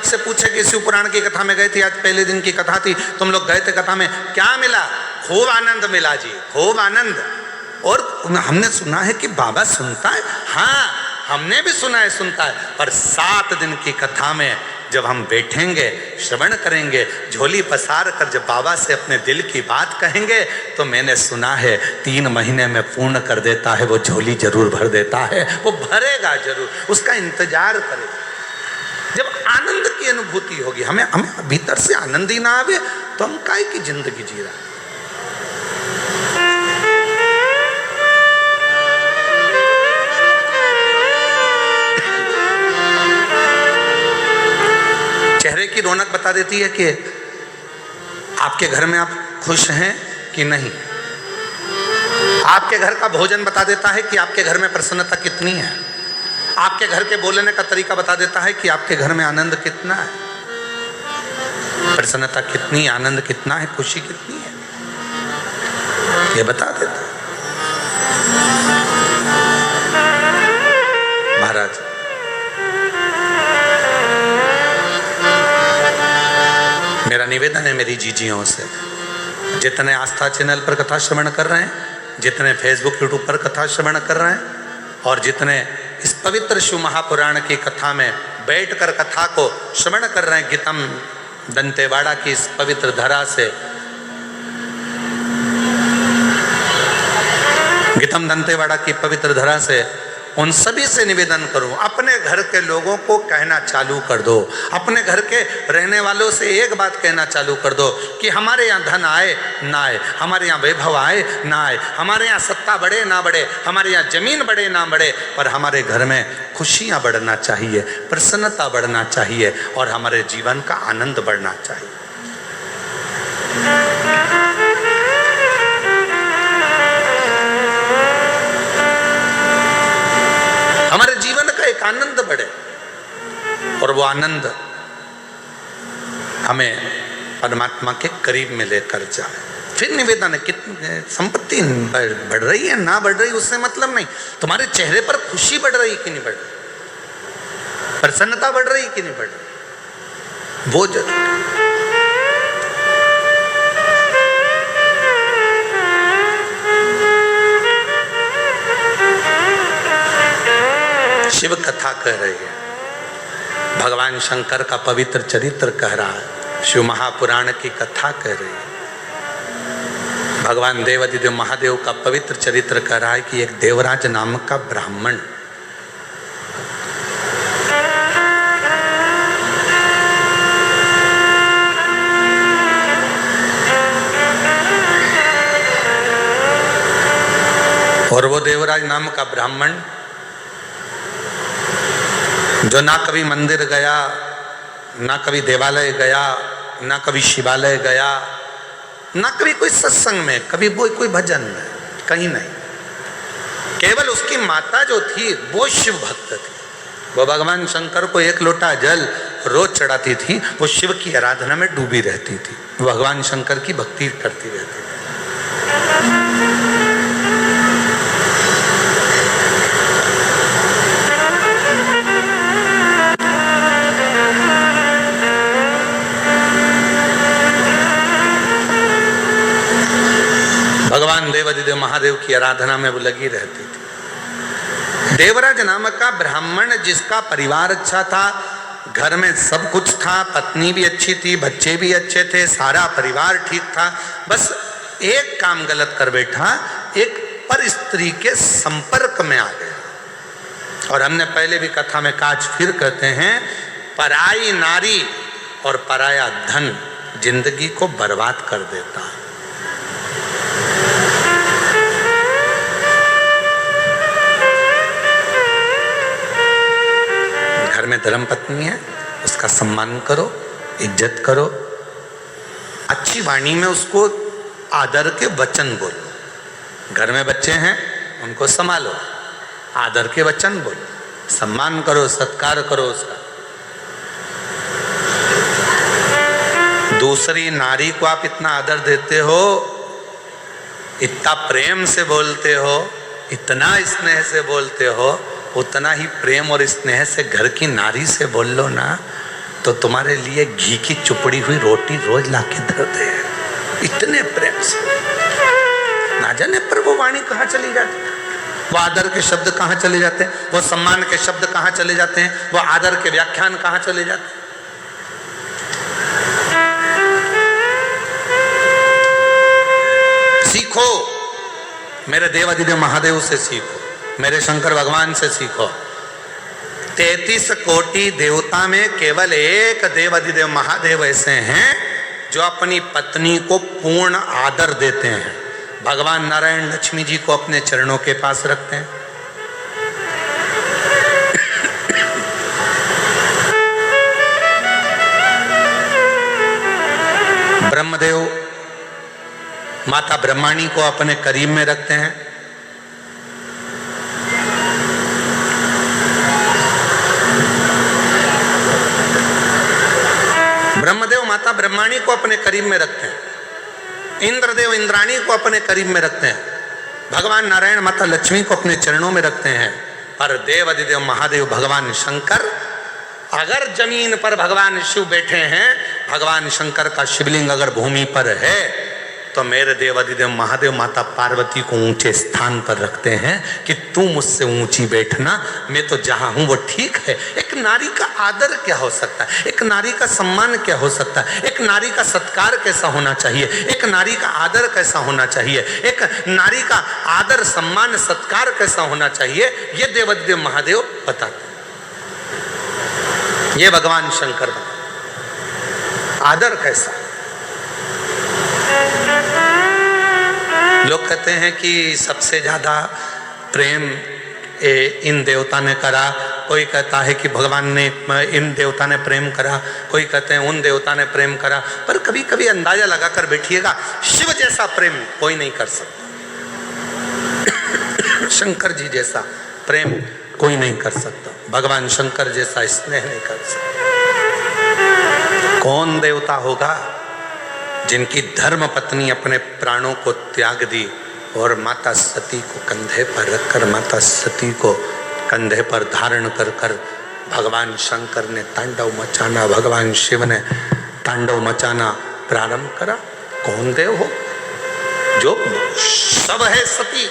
से पूछे कि शिव पुराण की कथा में गए थे, आज पहले दिन की कथा थी, तुम लोग गए थे कथा में, क्या मिला? खूब आनंद मिला जी, खूब आनंद। और हमने सुना है कि बाबा सुनता है, हाँ हमने भी सुना है सुनता है, पर 7 दिन की कथा में जब हम बैठेंगे, श्रवण करेंगे, झोली पसार कर जब बाबा से अपने दिल की बात कहेंगे, तो मैंने सुना है 3 महीने में पूर्ण कर देता है, वो झोली जरूर भर देता है, वो भरेगा जरूर, उसका इंतजार करेगा। जब आनंद की अनुभूति होगी, हमें भीतर से आनंद ही ना आवे तो हम काहे की जिंदगी जी रहा है। चेहरे की रौनक बता देती है कि आपके घर में आप खुश हैं कि नहीं। आपके घर का भोजन बता देता है कि आपके घर में प्रसन्नता कितनी है। आपके घर के बोलने का तरीका बता देता है कि आपके घर में आनंद कितना है, प्रसन्नता कितनी, आनंद कितना है, खुशी कितनी है, ये बता देता है। महाराज मेरा निवेदन है मेरी जीजियों से, जितने आस्था चैनल पर कथा श्रवण कर रहे हैं, जितने फेसबुक यूट्यूब पर कथा श्रवण कर रहे हैं, और जितने इस पवित्र शिव महापुराण की कथा में बैठकर कथा को श्रवण कर रहे हैं, गीतम दंतेवाड़ा की इस पवित्र धरा से, गीतम दंतेवाड़ा की पवित्र धरा से उन सभी से निवेदन करूं, अपने घर के लोगों को कहना चालू कर दो, अपने घर के रहने वालों से एक बात कहना चालू कर दो कि हमारे यहाँ धन आए ना आए, हमारे यहाँ वैभव आए ना आए, हमारे यहाँ सत्ता बढ़े ना बढ़े, हमारे यहाँ जमीन बढ़े ना बढ़े, पर हमारे घर में खुशियाँ बढ़ना चाहिए, प्रसन्नता बढ़ना चाहिए, और हमारे जीवन का आनंद बढ़ना चाहिए। हमारे जीवन का एक आनंद बढ़े, और वो आनंद हमें परमात्मा के करीब में लेकर जाए। फिर निवेदन है, कितनी संपत्ति बढ़ रही है ना बढ़ रही उससे मतलब नहीं, तुम्हारे चेहरे पर खुशी बढ़ रही कि नहीं बढ़ रही, प्रसन्नता बढ़ रही कि नहीं बढ़ रही, वो जरूर। शिव कथा कह रही है, भगवान शंकर का पवित्र चरित्र कह रहा है, शिव महापुराण की कथा कह रही है, भगवान देवादिदेव महादेव का पवित्र चरित्र कह रहा है कि एक देवराज नाम का ब्राह्मण और वो देवराज नाम का ब्राह्मण जो ना कभी मंदिर गया, ना कभी देवालय गया, ना कभी शिवालय गया, ना कभी कोई सत्संग में, कभी कोई भजन में, कहीं नहीं, केवल उसकी माता जो थी वो शिव भक्त थी, वो भगवान शंकर को 1 लोटा जल रोज चढ़ाती थी, वो शिव की आराधना में डूबी रहती थी, भगवान शंकर की भक्ति करती रहती थी। भगवान देवादिदेव महादेव की आराधना में वो लगी रहती थी। देवराज नामक का ब्राह्मण जिसका परिवार अच्छा था, घर में सब कुछ था, पत्नी भी अच्छी थी, बच्चे भी अच्छे थे, सारा परिवार ठीक था, बस एक काम गलत कर बैठा, एक पर स्त्री के संपर्क में आ गया। और हमने पहले भी कथा में काज फिर कहते हैं, पराई नारी और पराया धन जिंदगी को बर्बाद कर देता है। घर में धर्मपत्नी है, उसका सम्मान करो, इज्जत करो, अच्छी वाणी में उसको आदर के वचन बोलो। घर में बच्चे हैं, उनको संभालो, आदर के वचन बोलो, सम्मान करो, सत्कार करो उसका। दूसरी नारी को आप इतना आदर देते हो, इतना प्रेम से बोलते हो, इतना स्नेह से बोलते हो, उतना ही प्रेम और स्नेह से घर की नारी से बोल लो ना, तो तुम्हारे लिए घी की चुपड़ी हुई रोटी रोज लाके धरते हैं, इतने प्रेम से। ना जाने पर वो वाणी कहाँ चली जाती है, वो आदर के शब्द कहाँ चले जाते हैं, वो सम्मान के शब्द कहाँ चले जाते हैं, वो आदर के व्याख्यान कहाँ चले जाते हैं। सीखो, मेरे देवाधिदेव महादेव से सीखो, मेरे शंकर भगवान से सीखो। 33 कोटि देवता में केवल एक देवाधिदेव महादेव ऐसे हैं जो अपनी पत्नी को पूर्ण आदर देते हैं। भगवान नारायण लक्ष्मी जी को अपने चरणों के पास रखते हैं। ब्रह्मदेव माता ब्रह्माणी को अपने करीब में रखते हैं। ब्रह्मदेव माता ब्रह्माणी को अपने करीब में रखते हैं। इंद्रदेव इंद्राणी को अपने करीब में रखते हैं। भगवान नारायण माता लक्ष्मी को अपने चरणों में रखते हैं। पर देवाधिदेव महादेव भगवान शंकर, अगर जमीन पर भगवान शिव बैठे हैं, भगवान शंकर का शिवलिंग अगर भूमि पर है, तो मेरे देवाधिदेव महादेव माता पार्वती को ऊंचे स्थान पर रखते हैं कि तू मुझसे ऊंची बैठना, मैं तो जहां हूं वो ठीक है। एक नारी का आदर क्या हो सकता है, एक नारी का सम्मान क्या हो सकता है, एक नारी का सत्कार कैसा होना चाहिए, एक नारी का आदर कैसा होना चाहिए, एक नारी का आदर सम्मान सत्कार कैसा होना चाहिए, ये देवाधिदेव महादेव बताते हैं। ये भगवान शंकर आदर कैसा। लोग कहते हैं कि सबसे ज्यादा प्रेम इन देवता ने करा, कोई कहता है कि भगवान ने इन देवता ने प्रेम करा, कोई कहते हैं उन देवता ने प्रेम करा। पर कभी कभी अंदाजा लगाकर बैठिएगा, शिव जैसा प्रेम कोई नहीं कर सकता, शंकर जी जैसा प्रेम कोई नहीं कर सकता, भगवान शंकर जैसा स्नेह नहीं कर सकता। कौन देवता होगा जिनकी धर्म पत्नी अपने प्राणों को त्याग दी और माता सती को कंधे पर रखकर, माता सती को कंधे पर धारण कर कर भगवान शंकर ने तांडव मचाना, भगवान शिव ने तांडव मचाना प्रारंभ करा। कौन देव हो जो सब है सती,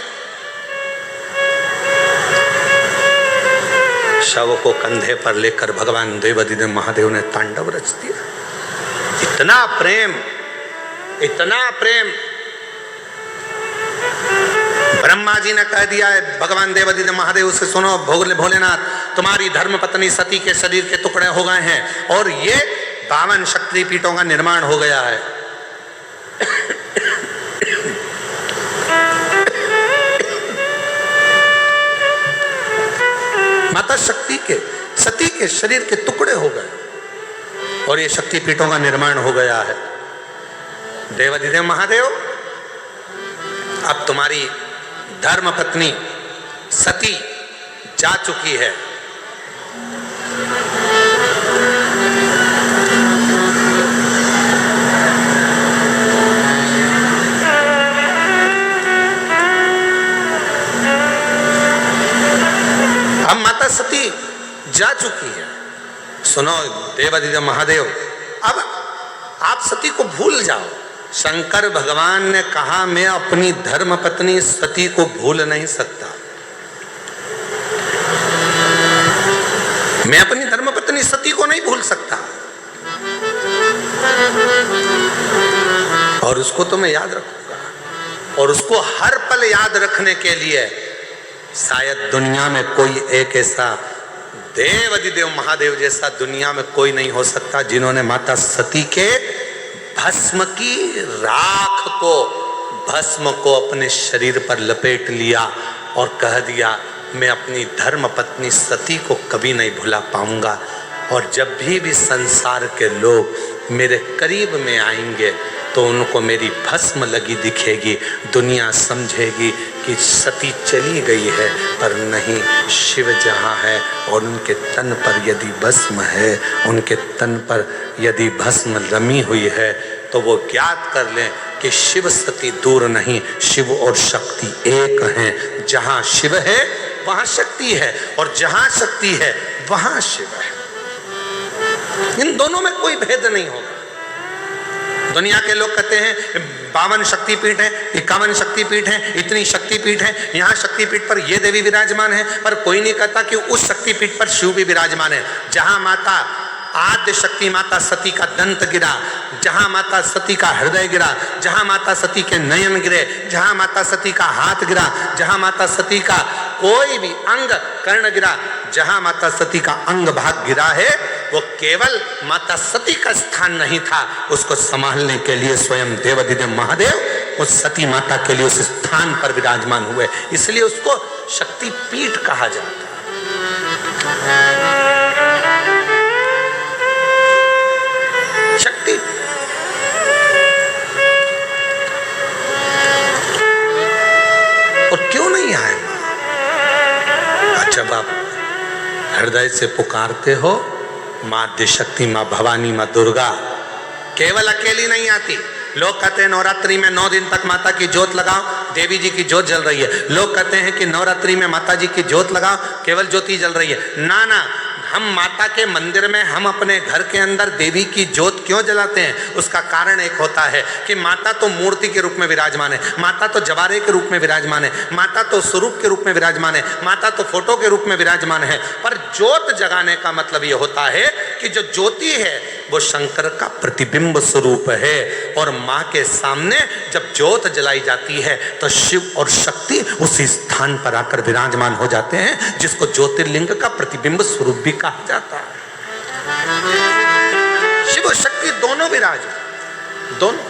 शव को कंधे पर लेकर भगवान देवाधिदेव महादेव ने तांडव रच दिया। इतना प्रेम, इतना प्रेम। ब्रह्मा जी ने कह दिया है भगवान देवाधिदेव महादेव से, सुनो भोलेनाथ, तुम्हारी धर्मपत्नी सती के शरीर के टुकड़े हो गए हैं और ये 52 शक्तिपीठों का निर्माण हो गया है। माता सती के शरीर के टुकड़े हो गए और ये शक्तिपीठों का निर्माण हो गया है। देवाधिदेव महादेव, अब तुम्हारी धर्मपत्नी सती जा चुकी है, अब माता सती जा चुकी है। सुनो देवाधिदेव महादेव, अब आप सती को भूल जाओ। शंकर भगवान ने कहा मैं अपनी धर्मपत्नी सती को भूल नहीं सकता, मैं अपनी धर्मपत्नी सती को नहीं भूल सकता, और उसको तो मैं याद रखूंगा। और उसको हर पल याद रखने के लिए शायद दुनिया में कोई एक ऐसा देवाधिदेव महादेव जैसा दुनिया में कोई नहीं हो सकता जिन्होंने माता सती के भस्म की राख को, भस्म को अपने शरीर पर लपेट लिया और कह दिया मैं अपनी धर्म पत्नी सती को कभी नहीं भुला पाऊंगा। और जब भी संसार के लोग मेरे करीब में आएंगे तो उनको मेरी भस्म लगी दिखेगी, दुनिया समझेगी कि सती चली गई है, पर नहीं, शिव जहाँ है और उनके तन पर यदि भस्म है, उनके तन पर यदि भस्म रमी हुई है, तो वो ज्ञात कर लें कि शिव सती दूर नहीं, शिव और शक्ति एक हैं। जहाँ शिव है वहाँ शक्ति है और जहाँ शक्ति है वहाँ शिव है। इन दोनों में कोई भेद नहीं होगा। दुनिया के लोग कहते हैं 52 शक्तिपीठ है, 51 शक्तिपीठ है, इतनी शक्तिपीठ है, यहाँ शक्तिपीठ पर ये देवी विराजमान है, पर कोई नहीं कहता कि उस शक्तिपीठ पर शिव भी विराजमान है। जहां माता आद्य शक्ति माता सती का दंत गिरा, जहां माता सती का हृदय गिरा, जहां माता सती के नयन गिरे, जहां माता सती का हाथ गिरा, जहां माता सती का कोई भी अंग कर्ण गिरा, जहां माता सती का अंग भाग गिरा है, वो केवल माता सती का स्थान नहीं था, उसको संभालने के लिए स्वयं देवाधिदेव महादेव उस सती माता के लिए उस स्थान पर विराजमान हुए, इसलिए उसको शक्तिपीठ कहा जाता है। शक्ति और क्यों नहीं आए? जब आप हृदय से पुकारते हो माँ आद्यशक्ति, माँ भवानी, माँ दुर्गा, केवल अकेली नहीं आती। लोग कहते हैं नवरात्रि में 9 दिन तक माता की जोत लगाओ, देवी जी की जोत जल रही है। लोग कहते हैं कि नवरात्रि में माता जी की जोत लगाओ, केवल ज्योति जल रही है। ना ना, हम माता के मंदिर में, हम अपने घर के अंदर देवी की जोत क्यों जलाते हैं? उसका कारण एक होता है कि माता तो मूर्ति के रूप में विराजमान है, माता तो जवारे के रूप में विराजमान है, माता तो स्वरूप के रूप में विराजमान है, माता तो फोटो के रूप में विराजमान है। पर जोत जगाने का मतलब ये होता है कि जो ज्योति है वो शंकर का प्रतिबिंब स्वरूप है, और माँ के सामने जब जोत जलाई जाती है तो शिव और शक्ति उसी स्थान पर आकर विराजमान हो जाते हैं, जिसको ज्योतिर्लिंग का प्रतिबिंब स्वरूप भी कहा जाता है। शिव और शक्ति दोनों विराज, दोनों।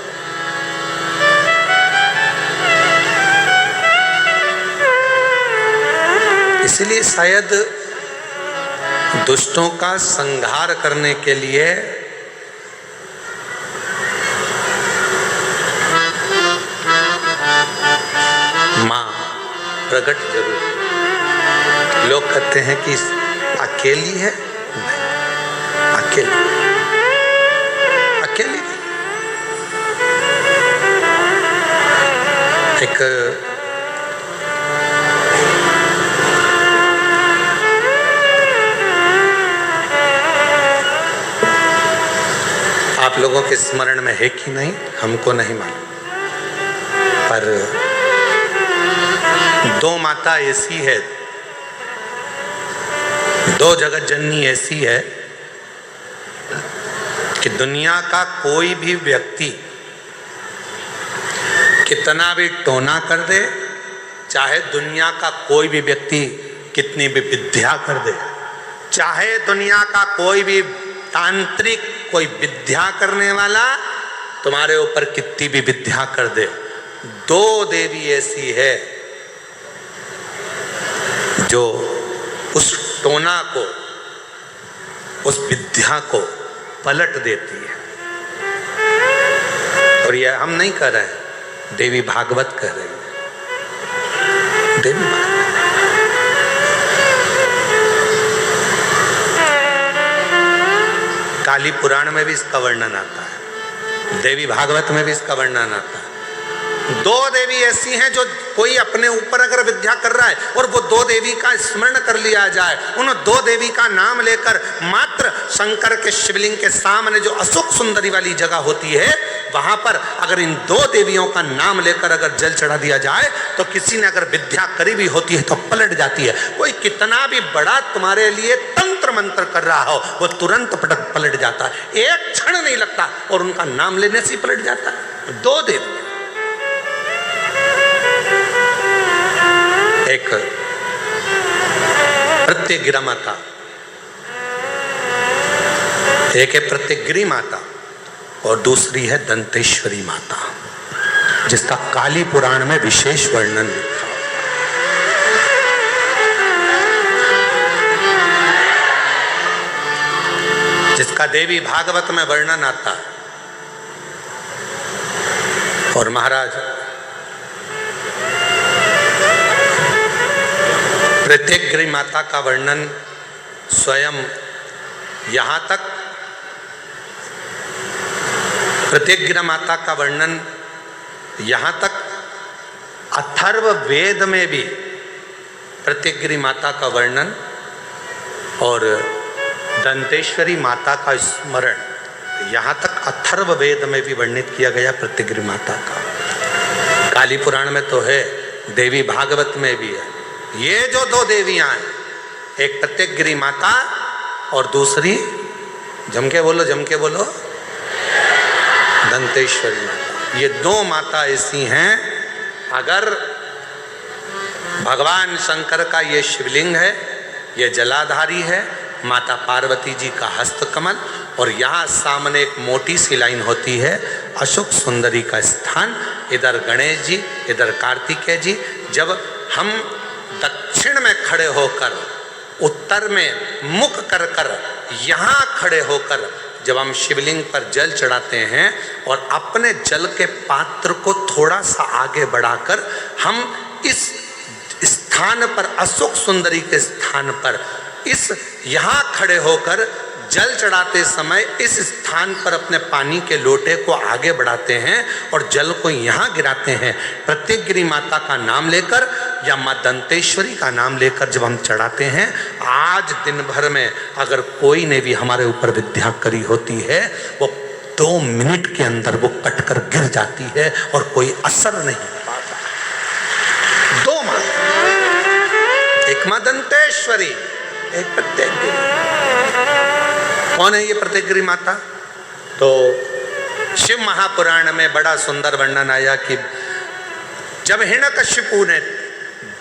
इसलिए शायद दुष्टों का संहार करने के लिए मां प्रकट जरूर। लोग कहते हैं कि अकेली है, नहीं, अकेली नहीं। एक आप लोगों के स्मरण में है कि नहीं हमको नहीं मालूम, पर 2 माता ऐसी है, 2 जगत जननी ऐसी है कि दुनिया का कोई भी व्यक्ति कितना भी टोना कर दे, चाहे दुनिया का कोई भी व्यक्ति कितनी भी विद्या कर दे, चाहे दुनिया का कोई भी तांत्रिक, कोई विद्या करने वाला तुम्हारे ऊपर कितनी भी विद्या कर दे, 2 देवी ऐसी है जो उस टोना को, उस विद्या को पलट देती है। और यह हम नहीं कह रहे हैं, देवी भागवत कह रही है। देवी भागवत काली पुराण में भी इसका वर्णन आता है, देवी भागवत में भी इसका वर्णन आता है। 2 देवी ऐसी हैं जो कोई अपने ऊपर अगर विद्या कर रहा है और वो 2 देवी का स्मरण कर लिया जाए, उन 2 देवी का नाम लेकर मात्र शंकर के शिवलिंग के सामने जो अशोक सुंदरी वाली जगह होती है, वहां पर अगर इन 2 देवियों का नाम लेकर अगर जल चढ़ा दिया जाए तो किसी ने अगर विद्या करी भी होती है तो पलट जाती है। कोई कितना भी बड़ा तुम्हारे लिए तंत्र मंत्र कर रहा हो, वो तुरंत पलट जाता है, एक क्षण नहीं लगता और उनका नाम लेने से ही पलट जाता है। 2 देवी, एक प्रत्यगिरा माता, एक है प्रत्यगिरी माता और दूसरी है दंतेश्वरी माता, जिसका काली पुराण में विशेष वर्णन लिखा। जिसका देवी भागवत में वर्णन आता है। और महाराज प्रत्यगिरी माता का वर्णन स्वयं यहाँ तक, प्रत्यगिरा माता का वर्णन यहाँ तक अथर्व वेद में भी प्रत्यगिरी माता का वर्णन और दंतेश्वरी माता का स्मरण यहाँ तक अथर्व वेद में भी वर्णित किया गया प्रतिगिरी माता का, काली पुराण में तो है, देवी भागवत में भी है। ये जो दो देवियां हैं, एक प्रतिगिरी माता और दूसरी जम के बोलो दंतेश्वरी माता। ये दो माता ऐसी हैं, अगर भगवान शंकर का ये शिवलिंग है, ये जलाधारी है, माता पार्वती जी का हस्तकमल, और यहाँ सामने एक मोटी सी लाइन होती है अशोक सुंदरी का स्थान, इधर गणेश जी, इधर कार्तिकेय जी। जब हम दक्षिण में खड़े होकर, उत्तर में मुख कर कर यहाँ खड़े होकर जब हम शिवलिंग पर जल चढ़ाते हैं और अपने जल के पात्र को थोड़ा सा आगे बढ़ाकर हम इस स्थान पर, अशोक सुंदरी के स्थान पर, इस यहाँ खड़े होकर जल चढ़ाते समय इस स्थान पर अपने पानी के लोटे को आगे बढ़ाते हैं और जल को यहाँ गिराते हैं। प्रतिगिरी माता का नाम लेकर या माँ दंतेश्वरी का नाम लेकर जब हम चढ़ाते हैं, आज दिन भर में अगर कोई ने भी हमारे ऊपर विद्या करी होती है, वो 2 मिनट के अंदर वो कटकर गिर जाती है और कोई असर नहीं पाता। 2 माँ, एक माँ दंतेश्वरी, एक प्रतिगिरी। कौन है ये प्रतिगिरी माता? तो शिव महापुराण में बड़ा सुंदर वर्णन आया कि जब हिरण्यकशिपु ने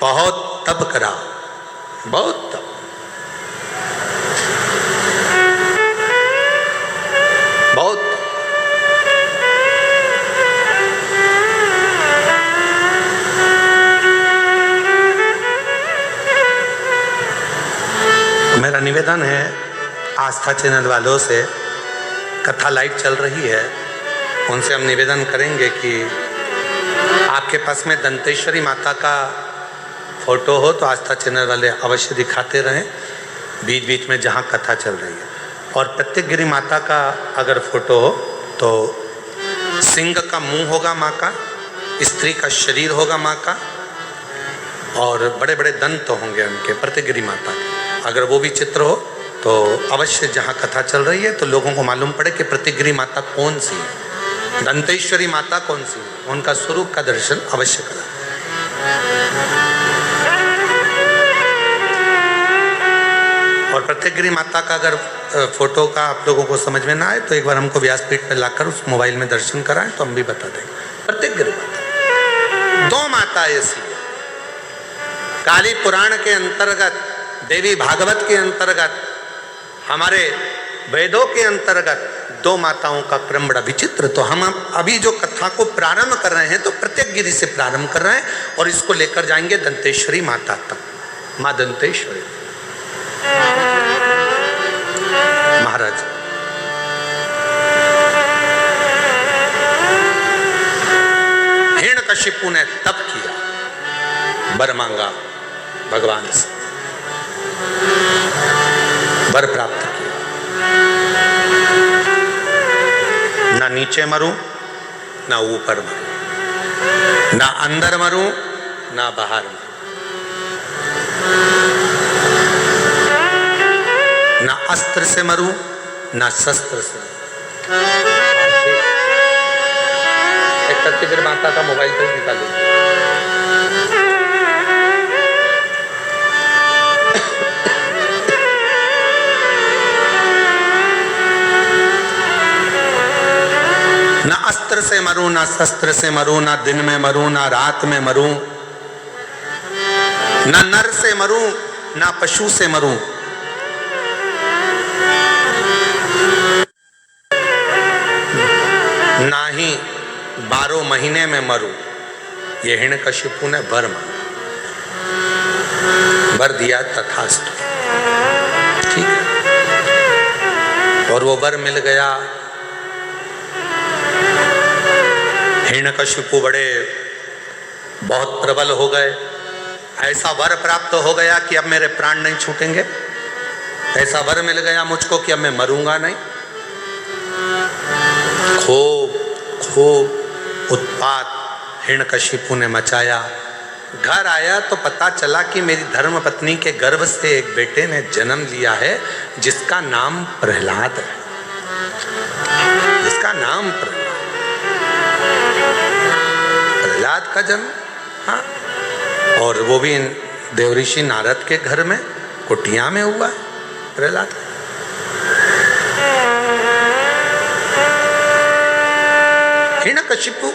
बहुत तप करा, बहुत तप, बहुत मेरा निवेदन है आस्था चैनल वालों से, कथा लाइव चल रही है, उनसे हम निवेदन करेंगे कि आपके पास में दंतेश्वरी माता का फोटो हो तो आस्था चैनल वाले अवश्य दिखाते रहें बीच बीच में जहाँ कथा चल रही है। और प्रतिगिरी माता का अगर फोटो हो तो सिंह का मुंह होगा माँ का, स्त्री का शरीर होगा माँ का, और बड़े बड़े दंत होंगे उनके, प्रतिगिरी माता के। अगर वो भी चित्र हो तो अवश्य जहाँ कथा चल रही है तो लोगों को मालूम पड़े कि प्रतिगिरी माता कौन सी है, दंतेश्वरी माता कौन सी है, उनका स्वरूप का दर्शन अवश्य करें। और प्रतिगिरी माता का अगर फोटो का आप लोगों को समझ में ना आए तो एक बार हमको व्यासपीठ पर लाकर उस मोबाइल में दर्शन कराएं तो हम भी बता देंगे। प्रतिगिरी माता 2 माता ऐसी है, काली पुराण के अंतर्गत, देवी भागवत के अंतर्गत, हमारे वेदों के अंतर्गत 2 माताओं का क्रम बड़ा विचित्र। तो हम अभी जो कथा को प्रारंभ कर रहे हैं तो प्रतिगिरी से प्रारंभ कर रहे हैं और इसको लेकर जाएंगे दंतेश्वरी माता तक। माँ दंतेश्वरी महाराज, हिरण्यकशिपु ने तप किया, वर मांगा भगवान से, वर प्राप्त किया, ना नीचे मरूं ना ऊपर मरूं, ना अंदर मरूं ना बाहर मरूं, ना अस्त्र से मरूं ना शस्त्र से मरूं। एक प्रतिगिरी माता का मोबाइल पर निकालो। ना अस्त्र से मरूं ना शस्त्र से मरूं, ना दिन में मरूं ना रात में मरूं, ना नर से मरूं ना पशु से मरूं, ना ही 12 महीने में मरूं। ये हिरण्यकशिपु ने वर मांगा, वर दिया तथास्तु, ठीक है, और वो वर मिल गया। हिरण्यकशिपु बहुत प्रबल हो गए, ऐसा वर प्राप्त हो गया कि अब मेरे प्राण नहीं छूटेंगे, ऐसा वर मिल गया मुझको कि अब मैं मरूंगा नहीं। खूब उत्पात हिरण्यकशिपु ने मचाया, घर आया तो पता चला कि मेरी धर्म पत्नी के गर्भ से एक बेटे ने जन्म लिया है जिसका नाम प्रहलाद है, जिसका नाम प्रहलाद का जन्म। हाँ, और वो भी देवऋषि नारद के घर में कुटिया में हुआ है प्रहलाद। हिरण्यकशिपु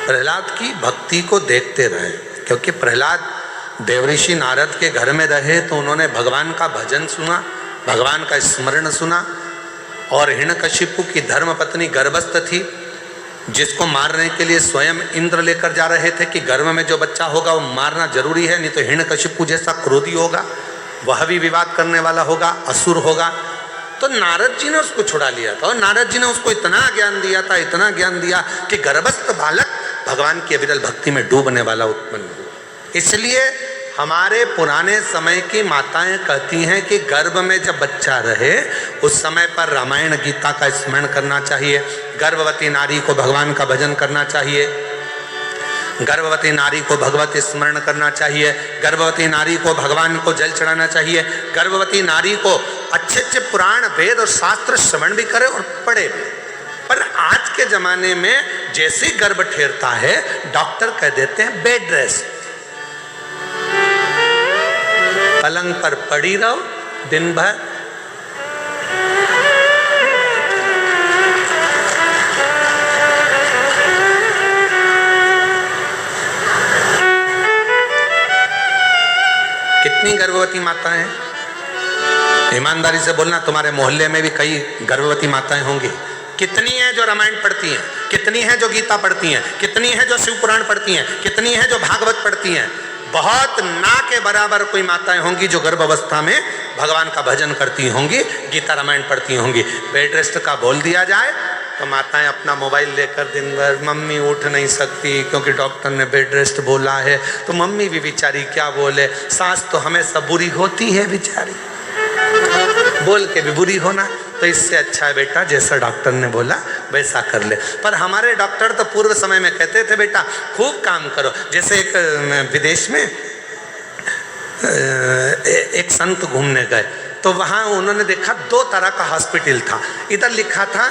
प्रहलाद की भक्ति को देखते रहे, क्योंकि प्रहलाद देवऋषि नारद के घर में रहे तो उन्होंने भगवान का भजन सुना, भगवान का स्मरण सुना। और हिरण्यकशिपु की धर्मपत्नी गर्भस्थ थी, जिसको मारने के लिए स्वयं इंद्र लेकर जा रहे थे कि गर्भ में जो बच्चा होगा वो मारना जरूरी है, नहीं तो हिरण्यकशिपु जैसा क्रोधी होगा, वह भी विवाद करने वाला होगा, असुर होगा। तो नारद जी ने उसको छुड़ा लिया था, और नारद जी ने उसको इतना ज्ञान दिया था, इतना ज्ञान दिया कि गर्भस्थ बालक भगवान की अविरल भक्ति में डूबने वाला उत्पन्न हुआ। इसलिए हमारे पुराने समय की माताएं कहती हैं कि गर्भ में जब बच्चा रहे उस समय पर रामायण गीता का स्मरण करना चाहिए, गर्भवती नारी को भगवान का भजन करना चाहिए, गर्भवती नारी को भगवत स्मरण करना चाहिए, गर्भवती नारी को भगवान को जल चढ़ाना चाहिए, गर्भवती नारी को अच्छे अच्छे पुराण वेद और शास्त्र श्रवण भी करे और पढ़े भी। पर आज के जमाने में जैसे ही गर्भ ठेरता है डॉक्टर कह देते हैं बेड रेस्ट, पलंग पर पड़ी रहो दिन भर। कितनी गर्भवती माताएं हैं? ईमानदारी से बोलना, तुम्हारे मोहल्ले में भी कई गर्भवती माताएं होंगी। कितनी हैं जो रामायण पढ़ती हैं, कितनी हैं जो गीता पढ़ती हैं, कितनी हैं जो शिव पुराण पढ़ती हैं, कितनी हैं जो भागवत पढ़ती हैं? बहुत ना के बराबर कोई माताएं होंगी जो गर्भ अवस्था में भगवान का भजन करती होंगी, गीता रामायण पढ़ती होंगी। बेड रेस्ट का बोल दिया जाए तो माताएं अपना मोबाइल लेकर दिन भर, मम्मी उठ नहीं सकती क्योंकि डॉक्टर ने बेड रेस्ट बोला है, तो मम्मी भी बेचारी क्या बोले, सास तो हमेशा बुरी होती है बेचारी, बोल के भी बुरी होना। तो इससे अच्छा है बेटा जैसा डॉक्टर ने बोला वैसा कर ले। पर हमारे डॉक्टर तो पूर्व समय में कहते थे बेटा खूब काम करो। जैसे एक विदेश में एक संत घूमने गए तो वहाँ उन्होंने देखा 2 तरह का हॉस्पिटल था। इधर लिखा था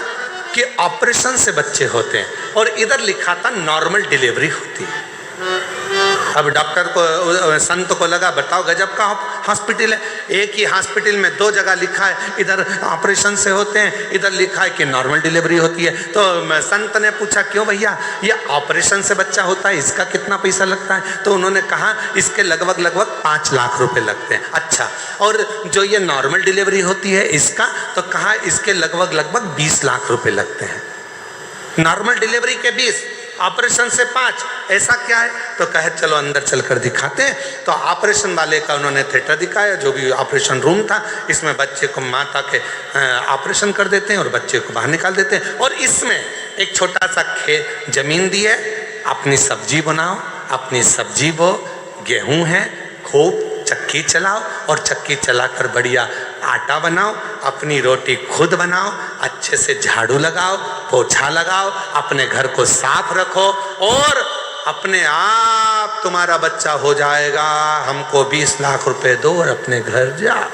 कि ऑपरेशन से बच्चे होते हैं और इधर लिखा था नॉर्मल डिलीवरी होती है। अब डॉक्टर को, संत को लगा बताओ गजब का हॉस्पिटल है, एक ही हॉस्पिटल में 2 जगह लिखा है, इधर ऑपरेशन से होते हैं, इधर लिखा है कि नॉर्मल डिलीवरी होती है। तो संत ने पूछा क्यों भैया, ये ऑपरेशन से बच्चा होता है, इसका कितना पैसा लगता है? तो उन्होंने कहा इसके लगभग 5 लाख रुपए लगते हैं। अच्छा, और जो ये नॉर्मल डिलीवरी होती है इसका? तो कहा इसके लगभग 20 लाख रुपए लगते हैं। नॉर्मल डिलीवरी के 20, ऑपरेशन से 5, ऐसा क्या है? तो कहे चलो अंदर चलकर दिखाते हैं। तो ऑपरेशन वाले का उन्होंने थिएटर दिखाया, जो भी ऑपरेशन रूम था, इसमें बच्चे को माता के ऑपरेशन कर देते हैं और बच्चे को बाहर निकाल देते हैं। और इसमें एक छोटा सा खेत जमीन दी है, अपनी सब्जी बनाओ, अपनी सब्जी बो, गेहूं है, खूब चक्की चलाओ और चक्की चलाकर बढ़िया आटा बनाओ, अपनी रोटी खुद बनाओ, अच्छे से झाड़ू लगाओ, पोछा लगाओ, अपने घर को साफ रखो और अपने आप तुम्हारा बच्चा हो जाएगा। हमको 20 लाख रुपए दो और अपने घर जाओ।